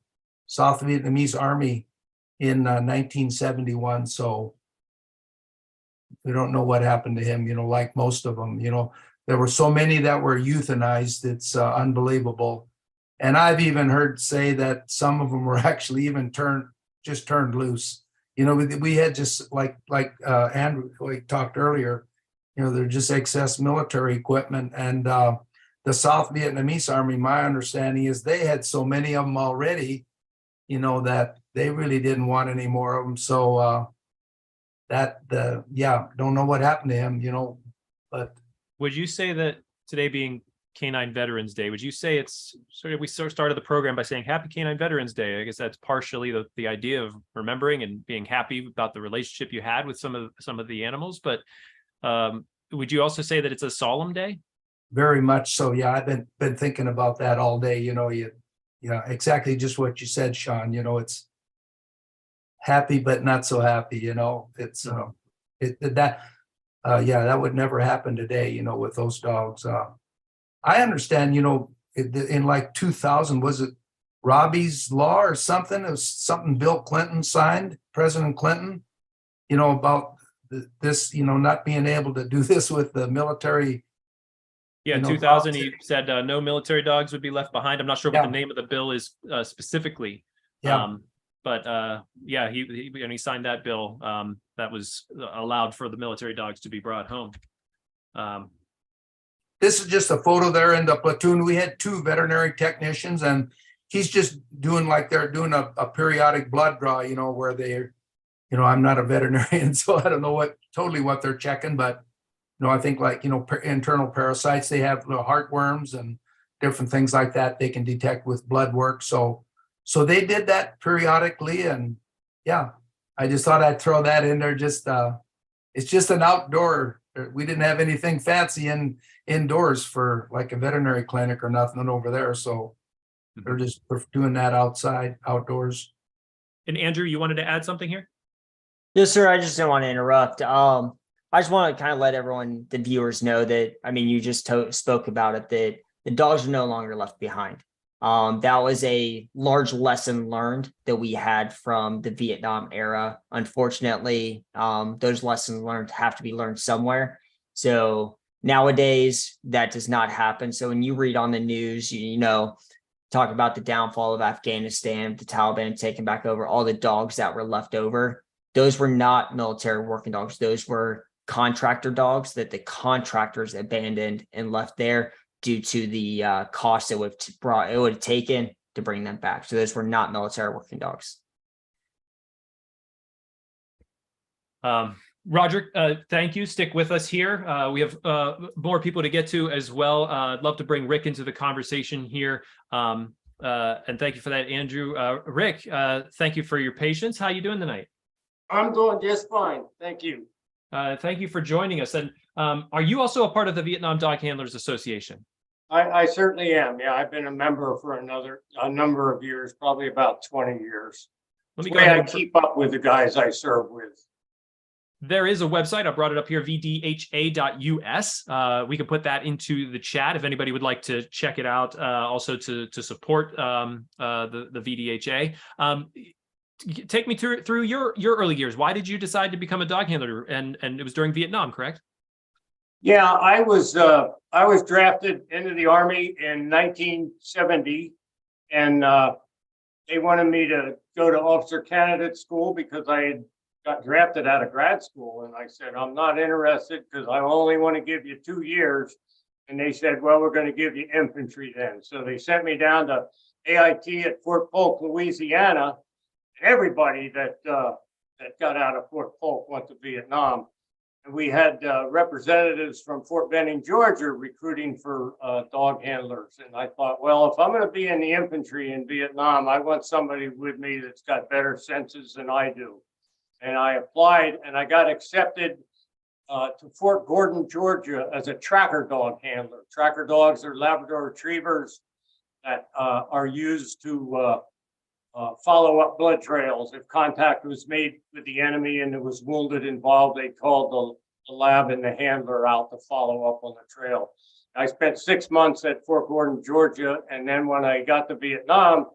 South Vietnamese Army in 1971. So we don't know what happened to him, like most of them. There were so many that were euthanized. It's unbelievable. And I've even heard say that some of them were actually even turned loose. We had just like Andrew talked earlier, they're just excess military equipment. And the South Vietnamese Army, my understanding is they had so many of them already, that they really didn't want any more of them. So don't know what happened to him, but. Would you say that today being K-9 Veterans Day, would you say it's we started the program by saying Happy K-9 Veterans Day? I guess that's partially the idea of remembering and being happy about the relationship you had with some of the animals. But would you also say that it's a solemn day? Very much so. Yeah, I've been thinking about that all day. Exactly just what you said, Sean. It's happy but not so happy. It's that would never happen today. With those dogs. I understand, in like 2000, was it Robbie's Law or something? It was something Bill Clinton signed, President Clinton, about this, not being able to do this with the military. Yeah, 2000, he said no military dogs would be left behind. I'm not sure what the name of the bill is specifically. Yeah. He signed that bill that was allowed for the military dogs to be brought home. This is just a photo there in the platoon. We had 2 veterinary technicians, and he's just doing like they're doing a periodic blood draw, where they're, I'm not a veterinarian, so I don't know what they're checking, but, I think like, internal parasites, they have heartworms and different things like that they can detect with blood work. So they did that periodically, and yeah, I just thought I'd throw that in there. Just it's just an outdoor. We didn't have anything fancy indoors for like a veterinary clinic or nothing over there. So they're just doing that outdoors. And Andrew, you wanted to add something here? Yes, sir. I just didn't want to interrupt. I just want to kind of let everyone, the viewers, know that, you just spoke about it, that the dogs are no longer left behind. That was a large lesson learned that we had from the Vietnam era. Unfortunately, those lessons learned have to be learned somewhere. So nowadays that does not happen. So when you read on the news, talk about the downfall of Afghanistan, the Taliban taking back over, all the dogs that were left over. Those were not military working dogs. Those were contractor dogs that the contractors abandoned and left there due to the cost it would have taken to bring them back. So those were not military working dogs. Roger, thank you. Stick with us here. We have more people to get to as well. I'd love to bring Rick into the conversation here. And thank you for that, Andrew. Rick, thank you for your patience. How you doing tonight? I'm doing just fine. Thank you. Thank you for joining us. And are you also a part of the Vietnam Dog Handlers Association? I certainly am. Yeah, I've been a member for a number of years, probably about 20 years. Let me It's go the way ahead I and keep up with the guys I serve with. there is a website. I brought it up here, vdha.us. We can put that into the chat if anybody would like to check it out. Also to support the VDHA. Take me through your early years. Why did you decide to become a dog handler? And it was during Vietnam, correct? Yeah, I was drafted into the Army in 1970, and they wanted me to go to officer candidate school because I had got drafted out of grad school. And I said, I'm not interested because I only want to give you 2 years. And they said, well, we're going to give you infantry then. So they sent me down to AIT at Fort Polk, Louisiana. Everybody that got out of Fort Polk went to Vietnam. And we had representatives from Fort Benning, Georgia, recruiting for dog handlers. And I thought, well, if I'm going to be in the infantry in Vietnam, I want somebody with me that's got better senses than I do. And I applied, and I got accepted to Fort Gordon, Georgia, as a tracker dog handler. Tracker dogs are Labrador retrievers that are used to follow up blood trails. If contact was made with the enemy and there was wounded involved, they called the lab and the handler out to follow up on the trail. I spent 6 months at Fort Gordon, Georgia, and then when I got to Vietnam,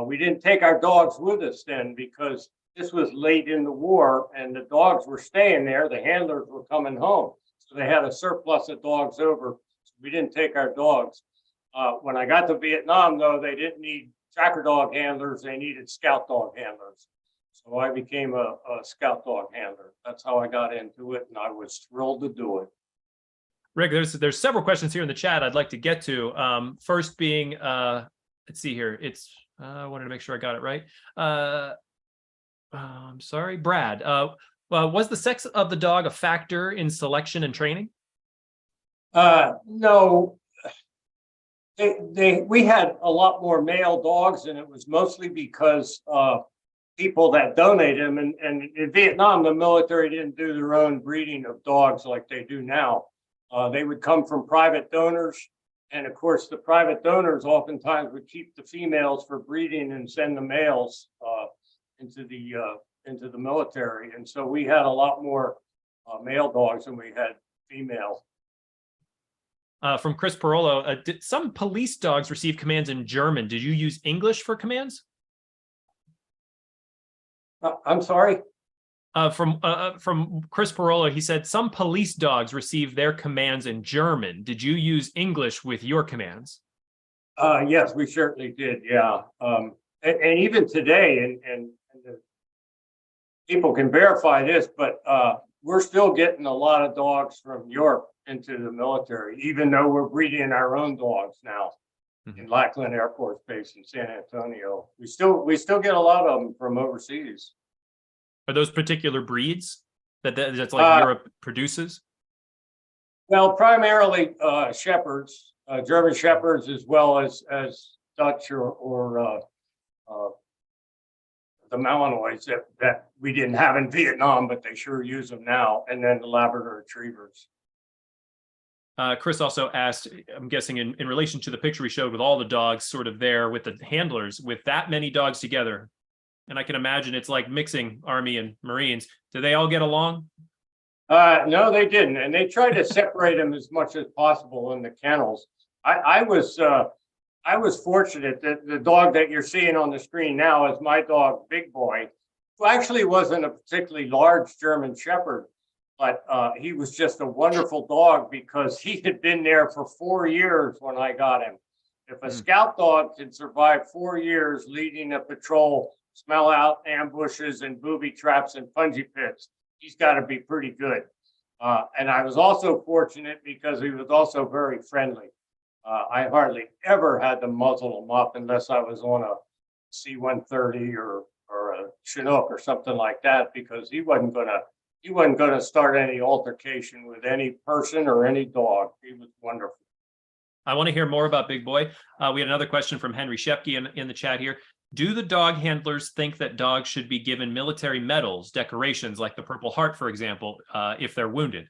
we didn't take our dogs with us then because this was late in the war and the dogs were staying there. The handlers were coming home. So they had a surplus of dogs over. So we didn't take our dogs. When I got to Vietnam, though, they didn't need tracker dog handlers. They needed scout dog handlers. So I became a scout dog handler. That's how I got into it. And I was thrilled to do it. Rick, there's several questions here in the chat I'd like to get to. First being, let's see here. I wanted to make sure I got it right. I'm sorry, Brad. Was the sex of the dog a factor in selection and training? No. We had a lot more male dogs, and it was mostly because people that donated them. And in Vietnam, the military didn't do their own breeding of dogs like they do now. They would come from private donors. And of course, the private donors oftentimes would keep the females for breeding and send the males into the military. And so we had a lot more male dogs than we had female. From Chris Parolo, did some police dogs receive commands in German? Did you use English for commands? I'm sorry? From Chris Parolo, he said some police dogs receive their commands in German. Did you use English with your commands? Yes, we certainly did. Yeah. And even today, and the people can verify this, but we're still getting a lot of dogs from Europe into the military, even though we're breeding our own dogs now in Lackland Air Force Base in San Antonio. We still get a lot of them from overseas. Are those particular breeds that's like Europe produces? Well, primarily shepherds, German shepherds, as well as Dutch or the Malinois that we didn't have in Vietnam, but they sure use them now, and then the Labrador retrievers. Chris also asked, I'm guessing in relation to the picture we showed with all the dogs sort of there with the handlers, with that many dogs together, and I can imagine it's like mixing Army and Marines. Do they all get along? No, they didn't, and they tried to separate them as much as possible in the kennels. I was fortunate that the dog that you're seeing on the screen now is my dog, Big Boy, who actually wasn't a particularly large German Shepherd, but he was just a wonderful dog because he had been there for 4 years when I got him. If a scout dog can survive 4 years leading a patrol, smell out ambushes and booby traps and punji pits, he's got to be pretty good. And I was also fortunate because he was also very friendly. I hardly ever had to muzzle him up unless I was on a C-130 or a Chinook or something like that, because he wasn't gonna start any altercation with any person or any dog. He was wonderful. I want to hear more about Big Boy. We had another question from Henry Shepke in the chat here. Do the dog handlers think that dogs should be given military medals, decorations like the Purple Heart, for example, if they're wounded?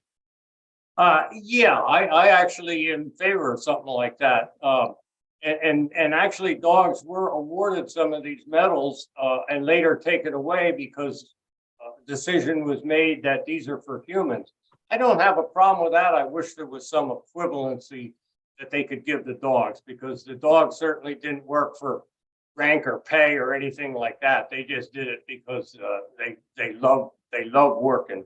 Yeah, I actually in favor of something like that. And actually dogs were awarded some of these medals and later taken away because a decision was made that these are for humans. I don't have a problem with that. I wish there was some equivalency that they could give the dogs, because the dogs certainly didn't work for rank or pay or anything like that. They just did it because they love working.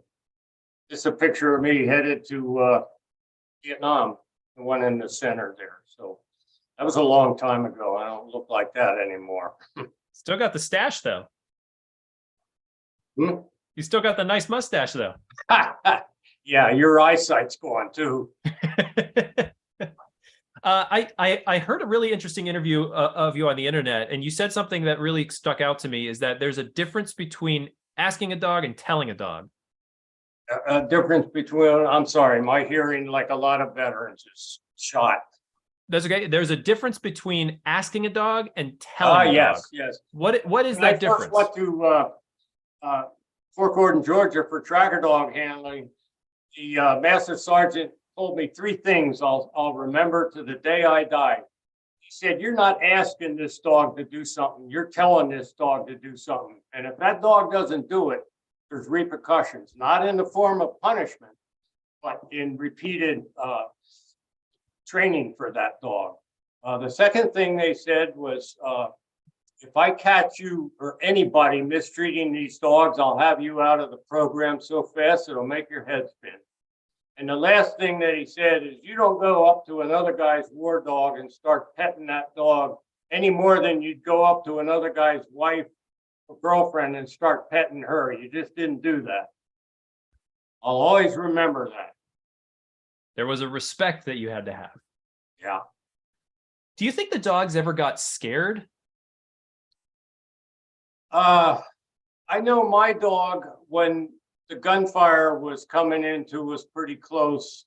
This is a picture of me headed to Vietnam, the one in the center there. So that was a long time ago. I don't look like that anymore. Still got the stash though. Hmm? You still got the nice mustache though. Yeah, your eyesight's gone too. I heard a really interesting interview of you on the internet, and you said something that really stuck out to me, is that there's a difference between asking a dog and telling a dog. A difference between, I'm sorry, my hearing, like a lot of veterans, is shot. That's okay. There's a difference between asking a dog and telling a Yes, dog. yes. What is When I that difference? first went to Fort Gordon, Georgia for tracker dog handling, the master sergeant told me 3 things I'll remember to the day I die. He said, "You're not asking this dog to do something. You're telling this dog to do something. And if that dog doesn't do it, there's repercussions, not in the form of punishment, but in repeated training for that dog." The second thing they said was, if I catch you or anybody mistreating these dogs, I'll have you out of the program so fast it'll make your head spin. And the last thing that he said is, you don't go up to another guy's war dog and start petting that dog any more than you'd go up to another guy's wife or girlfriend and start petting her. You just didn't do that. I'll always remember that. There was a respect that you had to have. Yeah. Do you think the dogs ever got scared? I know my dog, when the gunfire was coming into us pretty close,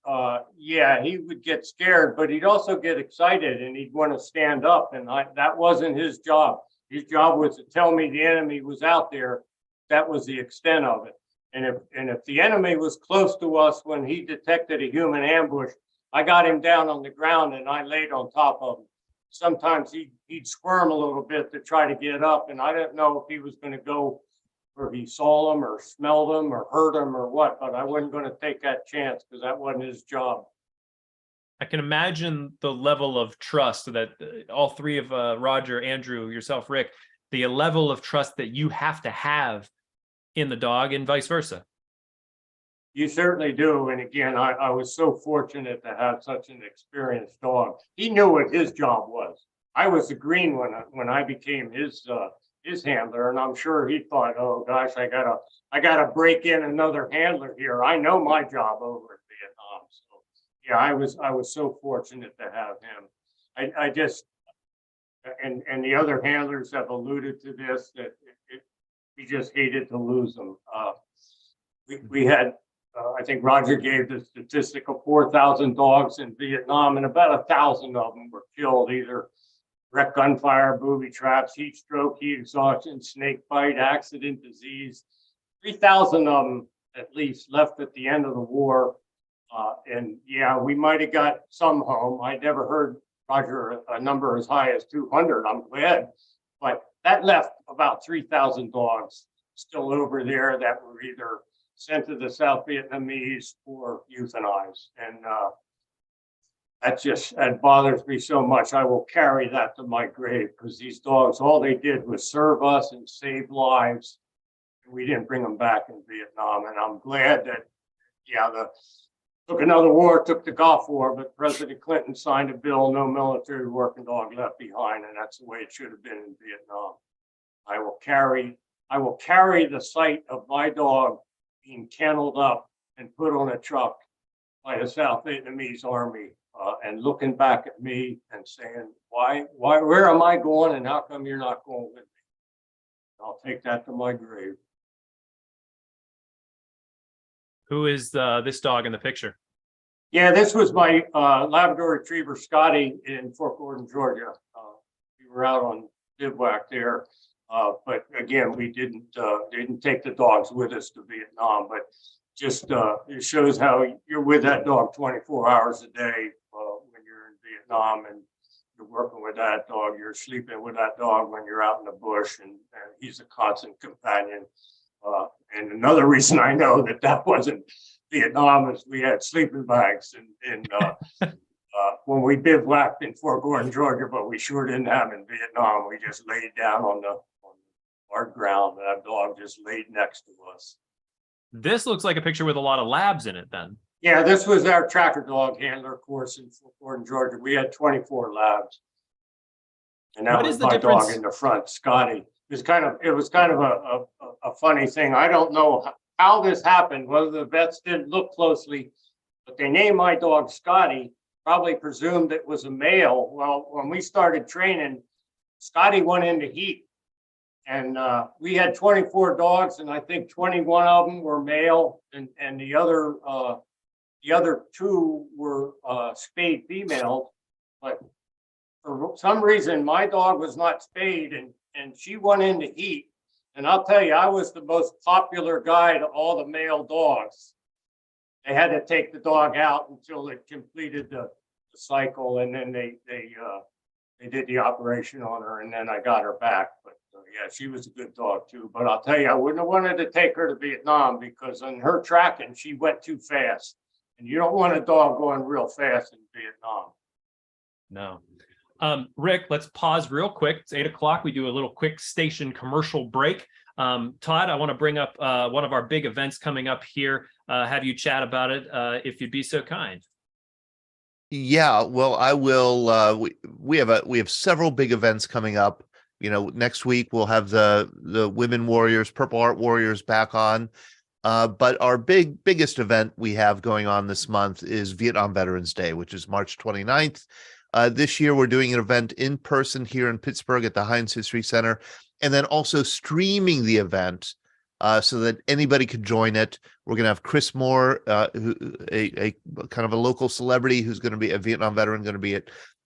yeah, he would get scared, but he'd also get excited and he'd want to stand up. And that wasn't his job. His job was to tell me the enemy was out there. That was the extent of it. And if the enemy was close to us when he detected a human ambush, I got him down on the ground and I laid on top of him. Sometimes he'd squirm a little bit to try to get up, and I didn't know if he was going to go or he saw them or smelled them or heard them or what, but I wasn't going to take that chance because that wasn't his job. I can imagine the level of trust that all 3 of Roger, Andrew, yourself, Rick, the level of trust that you have to have in the dog and vice versa. You certainly do. And again, I was so fortunate to have such an experienced dog. He knew what his job was. I was the green one when I became his handler, and I'm sure he thought, oh gosh, I gotta break in another handler here. I know my job over in Vietnam. So yeah, I was so fortunate to have him. I just and the other handlers have alluded to this, that we just hated to lose them. We had I think Roger gave the statistic of 4,000 dogs in Vietnam, and about 1,000 of them were killed, either direct gunfire, booby traps, heat stroke, heat exhaustion, snake bite, accident, disease. 3,000 of them at least left at the end of the war. And yeah, we might have got some home. I never heard, Roger, a number as high as 200, I'm glad. But that left about 3,000 dogs still over there that were either sent to the South Vietnamese or euthanized. And that bothers me so much. I will carry that to my grave, because these dogs, all they did was serve us and save lives. We didn't bring them back in Vietnam. And I'm glad that, yeah, took another war, took the Gulf War, but President Clinton signed a bill, no military working dog left behind, and that's the way it should have been in Vietnam. I will carry the sight of my dog being kenneled up and put on a truck by the South Vietnamese army, and looking back at me and saying, where am I going, and how come you're not going with me? I'll take that to my grave. Who is this dog in the picture? Yeah, this was my Labrador Retriever Scotty in Fort Gordon, Georgia. We were out on bivouac there, but again, we didn't take the dogs with us to Vietnam. But just it shows how you're with that dog 24 hours a day when you're in Vietnam, and you're working with that dog. You're sleeping with that dog when you're out in the bush, and he's a constant companion. And another reason I know that wasn't Vietnam is we had sleeping bags and when we bivouacked in Fort Gordon, Georgia, but we sure didn't have them in Vietnam. We just laid down on the hard ground. That dog just laid next to us. This looks like a picture with a lot of labs in it then. Yeah, this was our tracker dog handler course in Fort Gordon, Georgia. We had 24 labs. And that was my dog in the front, Scotty. It was kind of a funny thing. I don't know how this happened, whether the vets didn't look closely, but they named my dog Scotty, probably presumed it was a male. Well, when we started training, Scotty went into heat, and we had 24 dogs, and I think 21 of them were male, and the other two were spayed females. But for some reason, my dog was not spayed, and she went into heat. And I'll tell you, I was the most popular guy to all the male dogs. They had to take the dog out until it completed the cycle, and then they did the operation on her, and then I got her back. But yeah, she was a good dog too. But I'll tell you, I wouldn't have wanted to take her to Vietnam because on her tracking, she went too fast. And you don't want a dog going real fast in Vietnam. No. Rick, let's pause real quick. It's 8 o'clock. We do a little quick station commercial break. Todd, I want to bring up one of our big events coming up here. Have you chat about it, if you'd be so kind. Yeah, well, I will. We have several big events coming up. You know, next week we'll have the Women Warriors, Purple Heart Warriors back on. But our biggest event we have going on this month is Vietnam Veterans Day, which is March 29th. This year, we're doing an event in person here in Pittsburgh at the Heinz History Center, and then also streaming the event so that anybody could join it. We're going to have Chris Moore, a kind of a local celebrity who's going to be a Vietnam veteran, going to be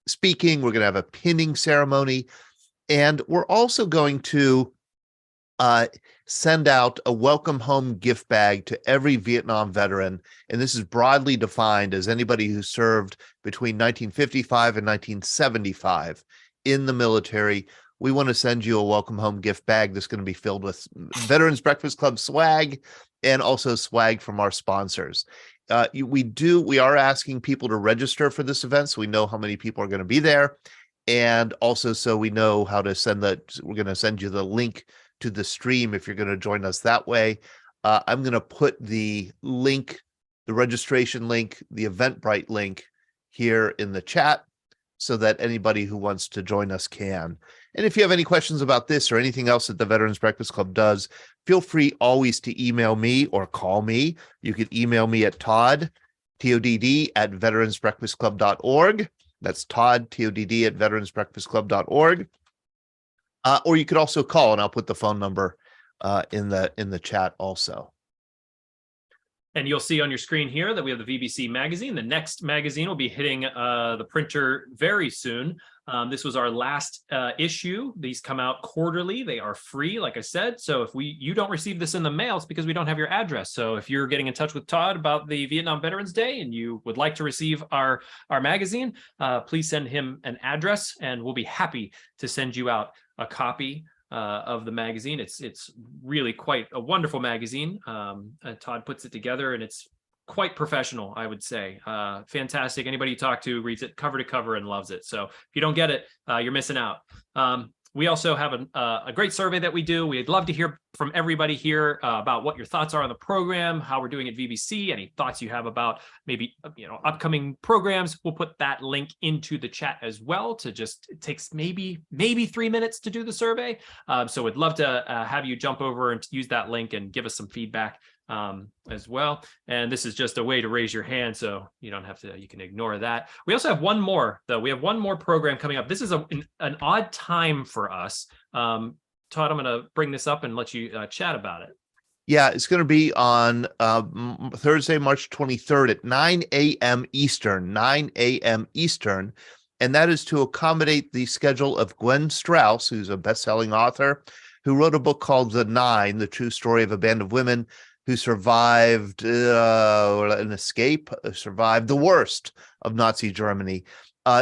speaking. We're going to have a pinning ceremony, and we're also going to send out a welcome home gift bag to every Vietnam veteran. And this is broadly defined as anybody who served between 1955 and 1975 in the military. We want to send you a welcome home gift bag that's going to be filled with Veterans Breakfast Club swag and also swag from our sponsors. We are asking people to register for this event so we know how many people are going to be there. And also so we know how to send we're going to send you the link to the stream if you're going to join us that way. I'm going to put the link, the registration link, the Eventbrite link here in the chat so that anybody who wants to join us can. And if you have any questions about this or anything else that the Veterans Breakfast Club does, feel free always to email me or call me. You can email me at Todd, TODD, at veteransbreakfastclub.org. That's Todd, TODD, at veteransbreakfastclub.org. Or you could also call, and I'll put the phone number in the chat also. And you'll see on your screen here that we have the VBC magazine. The next magazine will be hitting the printer very soon. This was our last issue. These come out quarterly. They are free, like I said. So if you don't receive this in the mail, it's because we don't have your address. So if you're getting in touch with Todd about the Vietnam Veterans Day and you would like to receive our magazine, please send him an address and we'll be happy to send you out a copy of the magazine. It's really quite a wonderful magazine. Todd puts it together and it's quite professional, I would say. Fantastic. Anybody you talk to reads it cover to cover and loves it. So if you don't get it, you're missing out. we also have a great survey that we do. We'd love to hear from everybody here about what your thoughts are on the program, how we're doing at VBC, any thoughts you have about maybe upcoming programs. We'll put that link into the chat as well. It takes maybe 3 minutes to do the survey. So we'd love to have you jump over and use that link and give us some feedback as well. And this is just a way to raise your hand, so you don't have to, you can ignore that. We also have one more, though. We have one more program coming up. This is an odd time for us. Todd, I'm going to bring this up and let you chat about it. Yeah, it's going to be on Thursday, March 23rd at 9 a.m. Eastern, 9 a.m. Eastern. And that is to accommodate the schedule of Gwen Strauss, who's a best-selling author, who wrote a book called The Nine, The True Story of a Band of Women who survived an escape, survived the worst of Nazi Germany.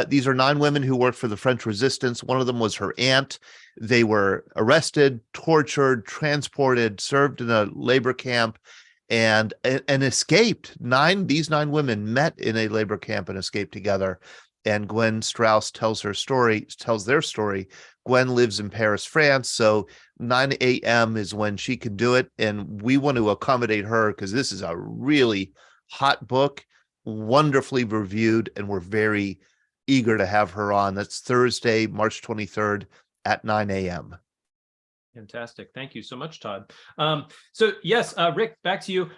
These are 9 women who worked for the French resistance. One of them was her aunt. They were arrested, tortured, transported, served in a labor camp, and escaped. These 9 women met in a labor camp and escaped together. And Gwen Strauss tells their story. Gwen lives in Paris, France. So 9 a.m. is when she can do it. And we want to accommodate her because this is a really hot book, wonderfully reviewed, and we're very eager to have her on. That's Thursday, March 23rd at 9 a.m. Fantastic. Thank you so much, Todd. So yes, Rick, back to you.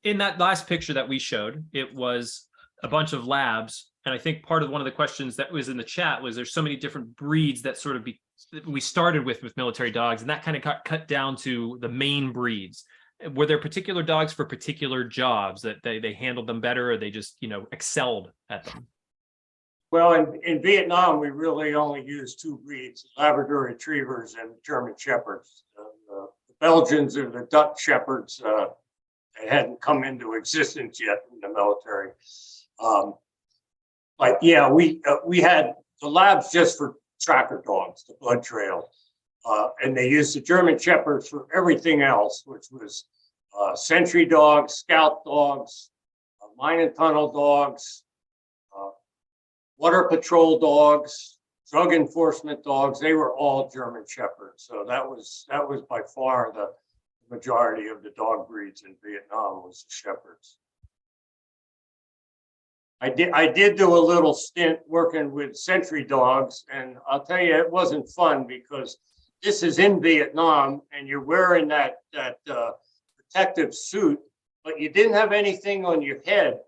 In that last picture that we showed, it was a bunch of labs. And I think part of one of the questions that was in the chat was there's so many different breeds that sort of we started with military dogs, and that kind of got cut down to the main breeds. Were there particular dogs for particular jobs that they handled them better, or they just, excelled at them? Well, in Vietnam, we really only used 2 breeds, Labrador Retrievers and German Shepherds. The Belgians or the Dutch Shepherds, they hadn't come into existence yet in the military. But yeah, we had the labs just for tracker dogs, the blood trail. And they used the German Shepherds for everything else, which was sentry dogs, scout dogs, mine and tunnel dogs, water patrol dogs, drug enforcement dogs. They were all German Shepherds. So that was by far the majority of the dog breeds in Vietnam was the Shepherds. I did do a little stint working with sentry dogs, and I'll tell you, it wasn't fun because this is in Vietnam and you're wearing that protective suit, but you didn't have anything on your head.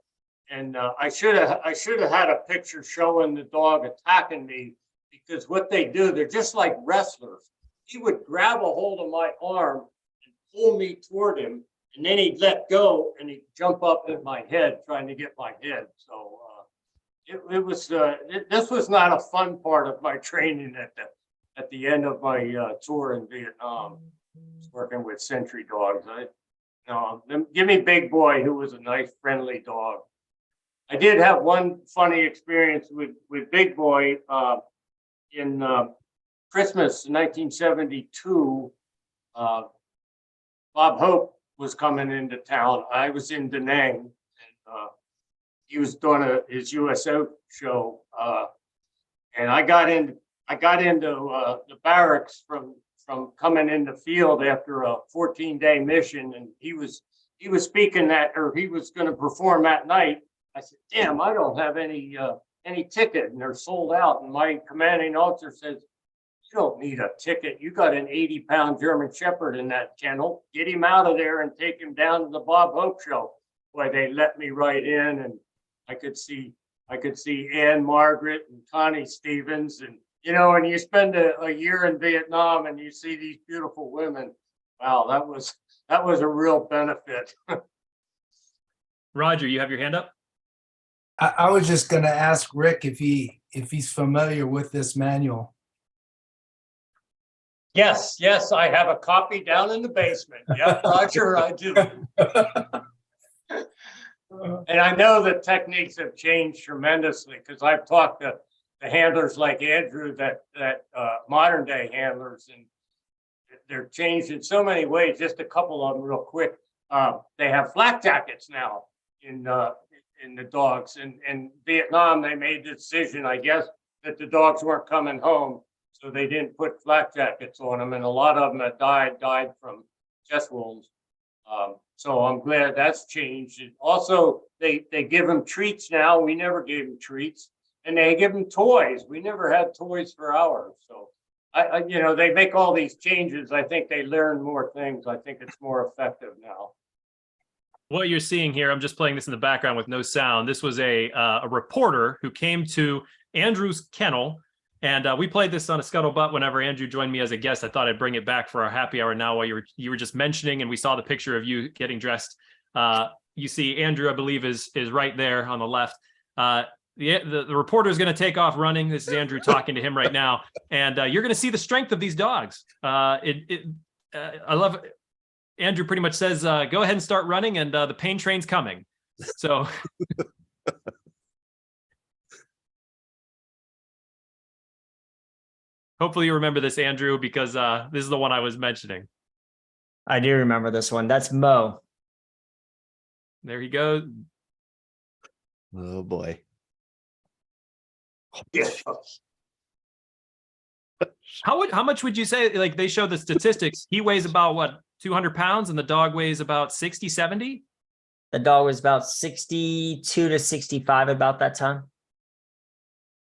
And I should have had a picture showing the dog attacking me, because what they do, they're just like wrestlers. He would grab a hold of my arm and pull me toward him, and then he'd let go and he'd jump up in my head trying to get my head. So this was not a fun part of my training at the end of my tour in Vietnam, working with sentry dogs. Give me Big Boy, who was a nice, friendly dog. I did have one funny experience with Big Boy in Christmas 1972. Bob Hope was coming into town. I was in Da Nang, and he was doing his USO show, and I got into the barracks from coming in the field after a 14-day mission, and he was speaking he was going to perform that night. I said, "Damn, I don't have any ticket, and they're sold out." And my commanding officer says, "You don't need a ticket. You got an 80-pound German Shepherd in that kennel. Get him out of there and take him down to the Bob Hope show." Boy, they let me right in, and I could see Ann Margaret and Connie Stevens, and when you spend a year in Vietnam and you see these beautiful women, wow, that was a real benefit. Roger, you have your hand up? I was just going to ask Rick if he's familiar with this manual. Yes, I have a copy down in the basement. Yep, Roger, I do. And I know the techniques have changed tremendously, because I've talked to the handlers like Andrew, that modern day handlers, and they're changed in so many ways. Just a couple of them real quick. They have flak jackets now in the dogs. In Vietnam, they made the decision, I guess, that the dogs weren't coming home. so they didn't put flak jackets on them, and a lot of them that died from chest wounds. So I'm glad that's changed. And also, they give them treats now. We never gave them treats, and they give them toys. We never had toys for ours. So they make all these changes. I think they learn more things. I think it's more effective now. What you're seeing here, I'm just playing this in the background with no sound. This was a reporter who came to Andrew's kennel, and we played this on a scuttlebutt whenever Andrew joined me as a guest. I thought I'd bring it back for our happy hour now while you were just mentioning, and we saw the picture of you getting dressed. You see Andrew, I believe, is right there on the left. The reporter is going to take off running. This is Andrew talking to him right now, and you're going to see the strength of these dogs. I love it. Andrew pretty much says, go ahead and start running, and the pain train's coming. So hopefully you remember this, Andrew, because this is the one I was mentioning. I do remember this one. That's Mo. There he goes. Oh boy. Yeah. How much would you say, like they show the statistics, he weighs about what, 200 pounds, and the dog weighs about 60, 70? The dog was about 62 to 65 about that time.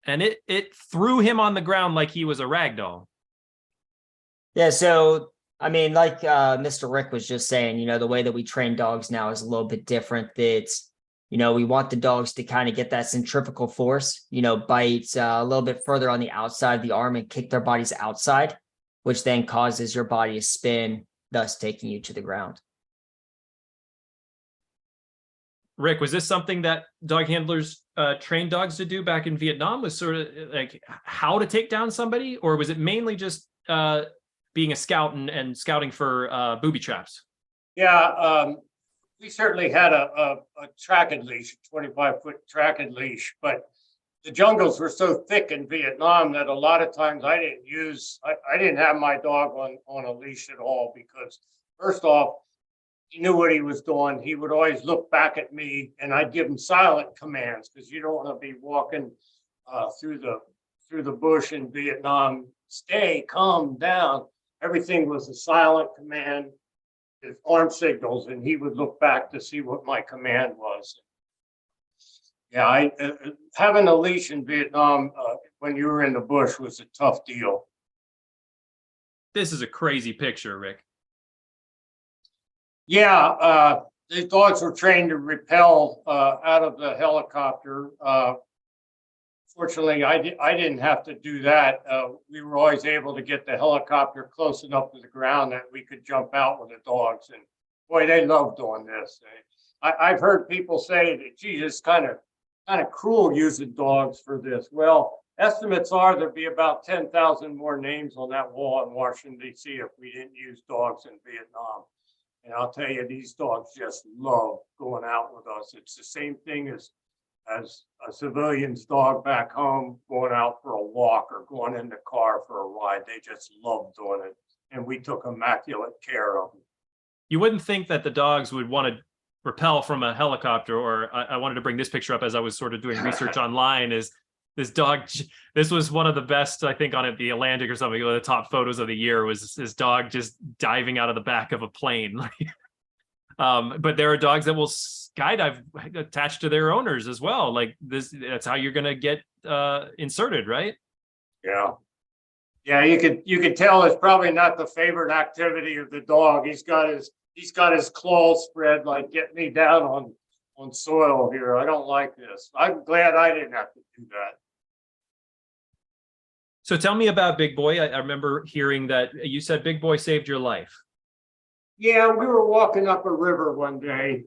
And it threw him on the ground like he was a rag doll. Yeah, so I mean, like Mr. Rick was just saying, the way that we train dogs now is a little bit different. It's, we want the dogs to kind of get that centrifugal force, bite a little bit further on the outside of the arm and kick their bodies outside, which then causes your body to spin, thus taking you to the ground. Rick, was this something that dog handlers trained dogs to do back in Vietnam? Was sort of like how to take down somebody, or was it mainly just being a scout and scouting for booby traps? Yeah, we certainly had a tracked leash, 25-foot tracked leash, but the jungles were so thick in Vietnam that a lot of times I didn't have my dog on a leash at all, because first off, he knew what he was doing. He would always look back at me, and I'd give him silent commands, because you don't want to be walking through the bush in Vietnam. Stay, calm down. Everything was a silent command, with arm signals, and he would look back to see what my command was. Yeah, having a leash in Vietnam when you were in the bush was a tough deal. This is a crazy picture, Rick. Yeah, the dogs were trained to rappel out of the helicopter. Fortunately, I didn't have to do that. We were always able to get the helicopter close enough to the ground that we could jump out with the dogs. And boy, they love doing this. I've heard people say that, geez, it's kind of cruel using dogs for this. Well, estimates are there'd be about 10,000 more names on that wall in Washington, D.C. if we didn't use dogs in Vietnam. And I'll tell you, these dogs just love going out with us. It's the same thing as a civilian's dog back home going out for a walk or going in the car for a ride. They just love doing it. And we took immaculate care of them. You wouldn't think that the dogs would want to rappel from a helicopter, or I wanted to bring this picture up as I was sort of doing research online, is this dog. This was one of the best, I think, on the Atlantic or something. One of the top photos of the year was this dog just diving out of the back of a plane. But there are dogs that will skydive attached to their owners as well. Like this, that's how you're going to get inserted, right? Yeah. Yeah, you could tell it's probably not the favorite activity of the dog. He's got his claws spread, like, get me down on soil here. I don't like this. I'm glad I didn't have to do that. So tell me about Big Boy. I remember hearing that you said Big Boy saved your life. Yeah, we were walking up a river one day,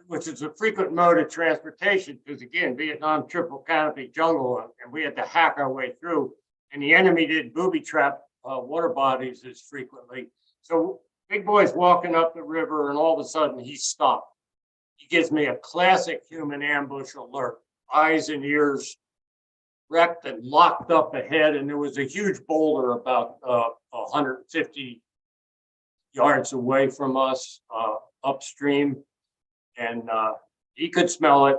which is a frequent mode of transportation, because again, Vietnam triple canopy jungle, and we had to hack our way through. And the enemy did booby trap water bodies as frequently. So Big Boy's walking up the river, and all of a sudden he stopped. He gives me a classic human ambush alert, eyes and ears wrecked and locked up ahead. And there was a huge boulder about 150 yards away from us, upstream. And he could smell it.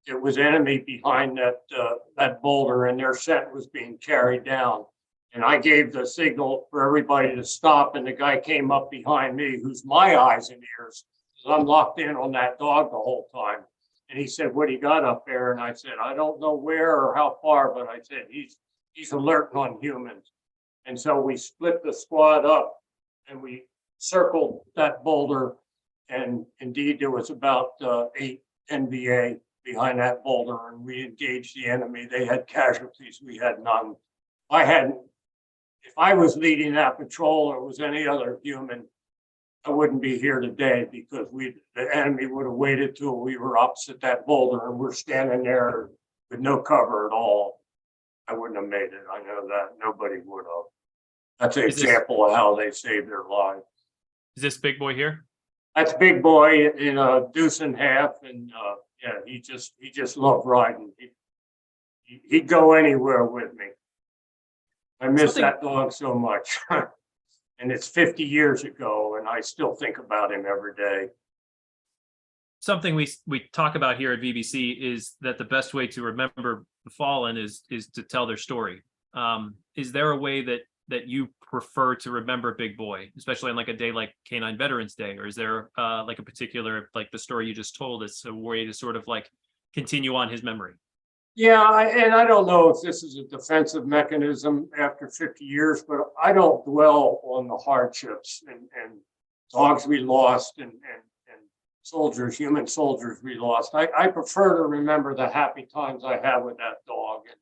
It was enemy behind that boulder, and their scent was being carried down. And I gave the signal for everybody to stop, and the guy came up behind me, who's my eyes and ears, because I'm locked in on that dog the whole time. And he said, "What do you got up there?" And I said, "I don't know where or how far, but I said, he's alerting on humans." And so we split the squad up and we circled that boulder. And indeed, there was about 8 NVA behind that boulder, and we engaged the enemy. They had casualties, we had none. I hadn't, if I was leading that patrol or it was any other human, I wouldn't be here today, because the enemy would have waited till we were opposite that boulder and we're standing there with no cover at all. I wouldn't have made it. I know that. Nobody would have. That's an example of how they saved their lives. Is this big boy here? That's Big Boy in a deuce and half, and yeah, he just loved riding. He'd go anywhere with me. I miss that dog so much. And it's 50 years ago, and I still think about him every day. Something we talk about here at VBC is that the best way to remember the fallen is to tell their story. Is there a way that you prefer to remember Big Boy, especially on like a day like K-9 Veterans Day, or is there like a particular, like the story you just told, it's a way to sort of like continue on his memory? Yeah, and I don't know if this is a defensive mechanism after 50 years, but I don't dwell on the hardships and dogs we lost and soldiers, human soldiers we lost. I prefer to remember the happy times I had with that dog. And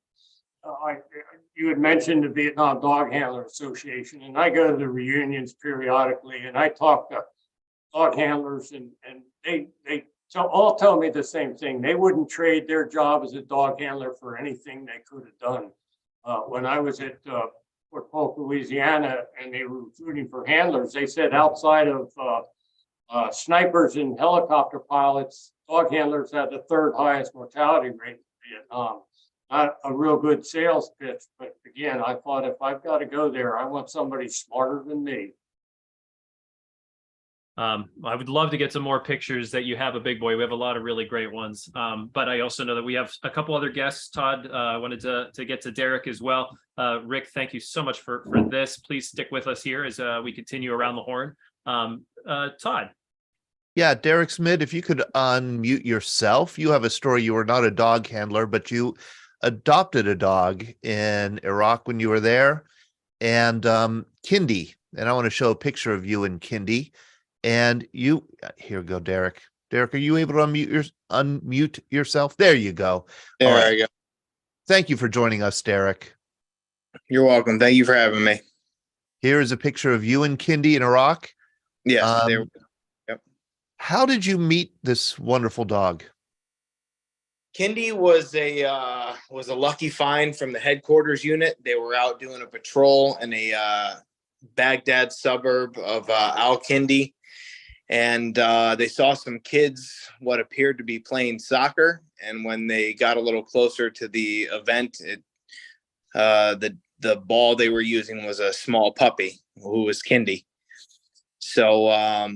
you had mentioned the Vietnam Dog Handler Association, and I go to the reunions periodically, and I talk to dog handlers, and they all tell me the same thing. They wouldn't trade their job as a dog handler for anything they could have done. When I was at Fort Polk, Louisiana, and they were recruiting for handlers, they said outside of snipers and helicopter pilots, dog handlers had the 3rd highest mortality rate in Vietnam. Not a real good sales pitch, but again, I thought if I've got to go there, I want somebody smarter than me. I would love to get some more pictures that you have of Big Boy. We have a lot of really great ones. But I also know that we have a couple other guests. Todd, I wanted to get to Derek as well. Rick, thank you so much for this. Please stick with us here as we continue around the horn. Todd. Yeah, Derek Smith, if you could unmute yourself. You have a story. You were not a dog handler, but you adopted a dog in Iraq when you were there, and Kindy. And I want to show a picture of you and Kindy. And you, here we go, Derek. Derek, are you able to unmute yourself? There you go. There I go. Thank you for joining us, Derek. You're welcome. Thank you for having me. Here is a picture of you and Kindy in Iraq. Yes. Yep. How did you meet this wonderful dog? Kindy was a lucky find from the headquarters unit. They were out doing a patrol in a Baghdad suburb of Al-Kindi, and they saw some kids what appeared to be playing soccer. And when they got a little closer to the event, the ball they were using was a small puppy who was Kindy. So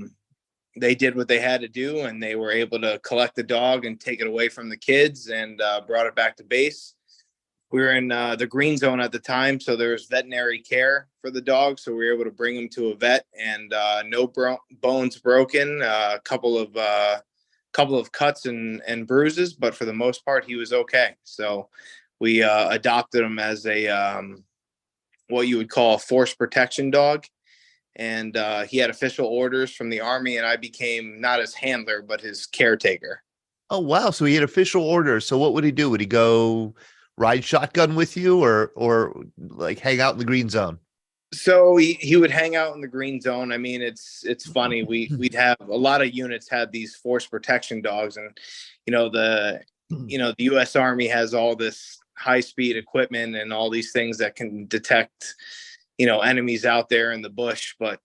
they did what they had to do, and they were able to collect the dog and take it away from the kids and brought it back to base. We were in the green zone at the time, so there was veterinary care for the dog. So we were able to bring him to a vet, and no bones broken, a couple of cuts and bruises, but for the most part, he was okay. So we adopted him as a what you would call a force protection dog. And he had official orders from the Army, and I became not his handler, but his caretaker. Oh, wow. So he had official orders. So what would he do? Would he go ride shotgun with you or like hang out in the green zone? So he would hang out in the green zone. I mean, it's funny. We'd have a lot of units had these force protection dogs, and the U.S. Army has all this high speed equipment and all these things that can detect enemies out there in the bush, but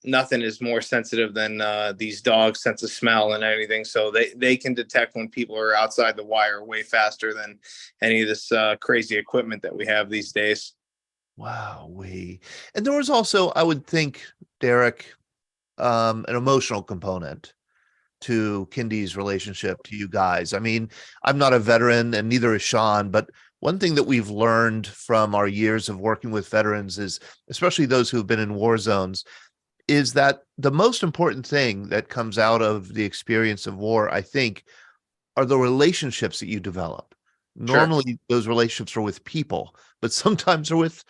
nothing is more sensitive than these dogs' sense of smell and anything. So they can detect when people are outside the wire way faster than any of this crazy equipment that we have these days. Wow. And there was also, I would think, Derek, an emotional component to Kindy's relationship to you guys. I mean, I'm not a veteran and neither is Sean, but One thing that we've learned from our years of working with veterans is, especially those who have been in war zones, is that the most important thing that comes out of the experience of war, I think, are the relationships that you develop. Sure. Normally, those relationships are with people, but sometimes are with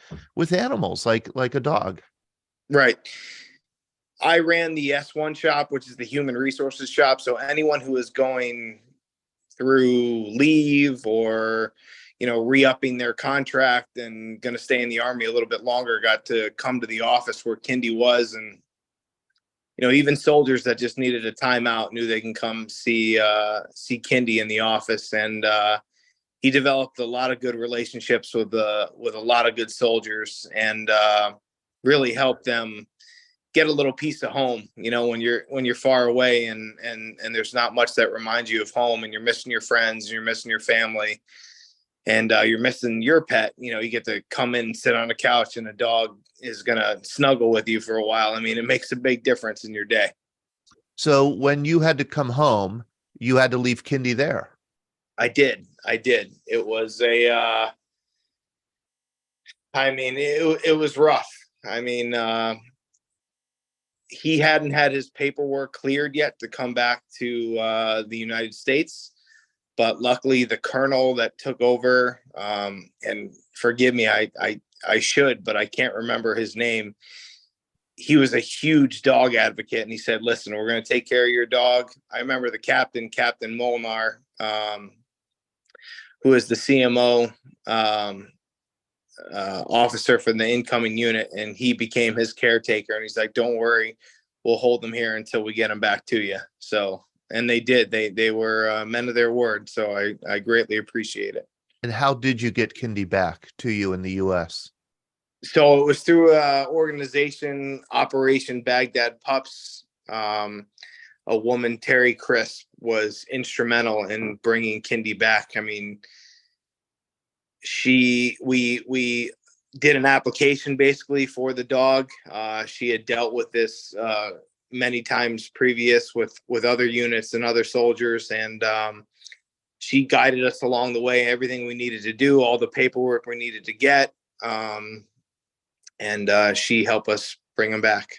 animals, like a dog. Right. I ran the S1 shop, which is the human resources shop. So anyone who is going through leave or, re-upping their contract and going to stay in the Army a little bit longer got to come to the office where Kindy was. And, even soldiers that just needed a timeout knew they can come see Kindy in the office. And he developed a lot of good relationships with a lot of good soldiers, and really helped them get a little piece of home, when you're far away and there's not much that reminds you of home, and you're missing your friends and you're missing your family, and you're missing your pet. You get to come in and sit on a couch and a dog is going to snuggle with you for a while. I mean, it makes a big difference in your day. So when you had to come home, you had to leave Kindy there. I did. It was it was rough. He hadn't had his paperwork cleared yet to come back to the United States. But luckily, the colonel that took over, and forgive me, I should, but I can't remember his name. He was a huge dog advocate, and he said, "Listen, we're going to take care of your dog." I remember the captain, Captain Molnar, who is the CMO officer for the incoming unit, and he became his caretaker. And he's like, "Don't worry, we'll hold them here until we get them back to you." So. And they did. They were men of their word. So I greatly appreciate it. And how did you get Kindy back to you in the U.S.? So it was through organization, Operation Baghdad Pups. A woman, Terry Crisp, was instrumental in bringing Kindy back. I mean, we did an application basically for the dog. She had dealt with this many times previous with other units and other soldiers, and she guided us along the way, everything we needed to do, all the paperwork we needed to get, and she helped us bring them back.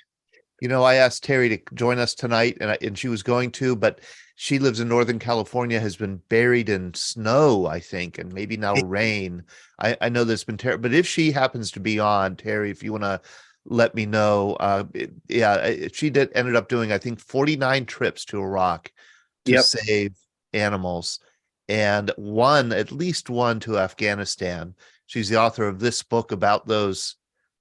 I asked Terry to join us tonight, and she was going to, but she lives in Northern California, has been buried in snow, I think, and maybe now rain. I know there's been terrible, but if she happens to be on, Terry, if you want to let me know. She ended up doing, I think, 49 trips to Iraq to save animals, and at least one to Afghanistan. She's the author of this book about those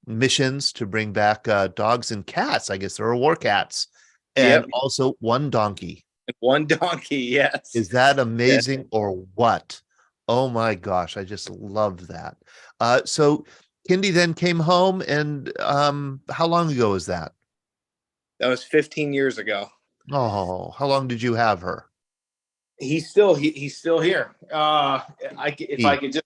missions to bring back dogs and cats. I guess there are war cats, and also one donkey. One donkey, yes. Is that amazing or what? Oh my gosh, I just love that. So Kindy then came home, and how long ago was that? That was 15 years ago. Oh, how long did you have her? He's still here. I could just,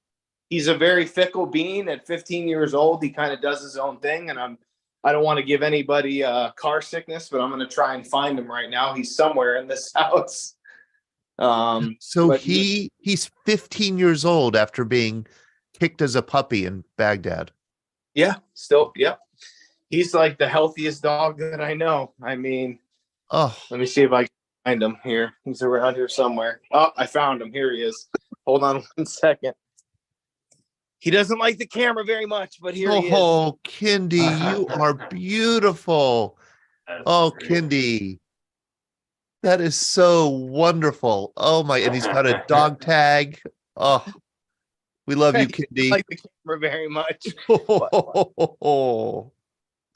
he's a very fickle being. At 15 years old, he kind of does his own thing, and I don't want to give anybody car sickness, but I'm going to try and find him right now. He's somewhere in this house. So he's 15 years old after being kicked as a puppy in Baghdad. Yeah, still, yeah. He's like the healthiest dog that I know. I mean, let me see if I can find him here. He's around here somewhere. Oh, I found him. Here he is. Hold on 1 second. He doesn't like the camera very much, but here he is. Oh, Kindy, you are beautiful. Kindy. That is so wonderful. Oh my, and he's got a dog tag. Oh, we love you, Kindy. Like the camera very much.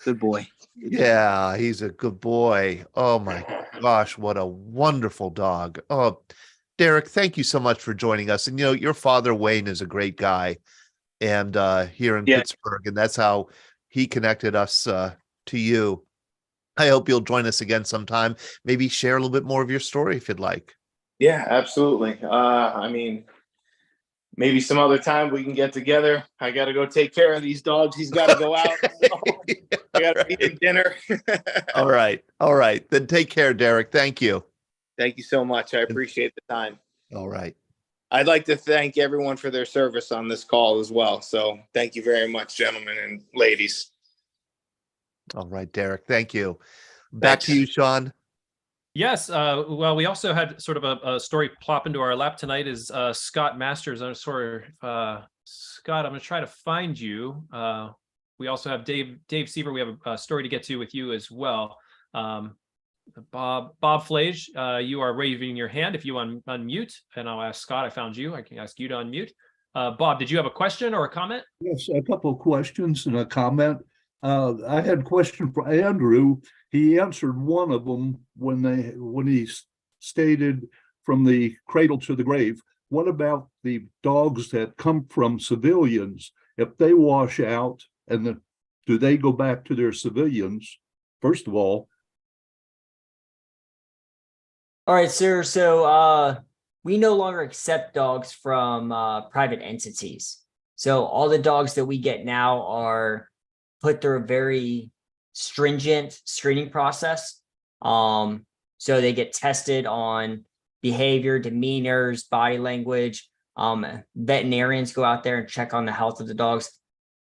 Good boy. Yeah, he's a good boy. Oh my gosh, what a wonderful dog. Oh, Derek, thank you so much for joining us. And your father, Wayne, is a great guy, and here in Pittsburgh, and that's how he connected us to you. I hope you'll join us again sometime. Maybe share a little bit more of your story if you'd like. Yeah, absolutely. I mean, maybe some other time we can get together. I got to go take care of these dogs. He's got to go out. I got to feed him dinner. All right. Then take care, Derek. Thank you. Thank you so much. I appreciate the time. All right. I'd like to thank everyone for their service on this call as well. So thank you very much, gentlemen and ladies. All right, Derek. Thank you. Back to Thanks. you, Sean. Yes. Well, we also had sort of a story plop into our lap tonight is Scott Masters. I'm sorry, Scott, I'm going to try to find you. We also have Dave Seaver. We have a story to get to with you as well. Bob Flage, you are waving your hand if you unmute, and I'll ask Scott. I found you. I can ask you to unmute. Bob, did you have a question or a comment? Yes, a couple of questions and a comment. I had a question for Andrew. He answered one of them when he stated from the cradle to the grave. What about the dogs that come from civilians? If they wash out, do they go back to their civilians? First of all. All right, sir. So we no longer accept dogs from private entities. So all the dogs that we get now are put through a very stringent screening process. So they get tested on behavior, demeanors, body language. Veterinarians go out there and check on the health of the dogs.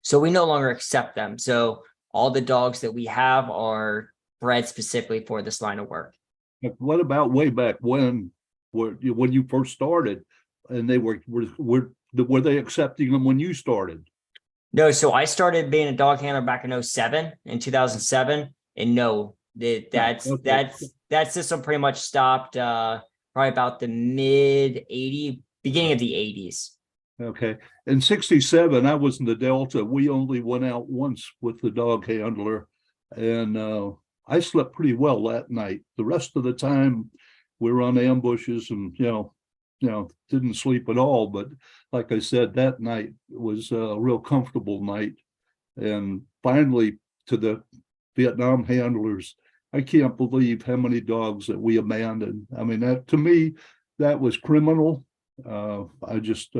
So we no longer accept them. So all the dogs that we have are bred specifically for this line of work. What about way back when you first started, and they were they accepting them when you started? No, so I started being a dog handler back in 2007, and no, that system pretty much stopped probably about the beginning of the 80s. Okay. In 67, I was in the Delta. We only went out once with the dog handler, and I slept pretty well that night. The rest of the time we were on ambushes and, didn't sleep at all. But like I said, that night was a real comfortable night. And finally, to the Vietnam handlers, I can't believe how many dogs that we abandoned. I mean, that to me, that was criminal. I just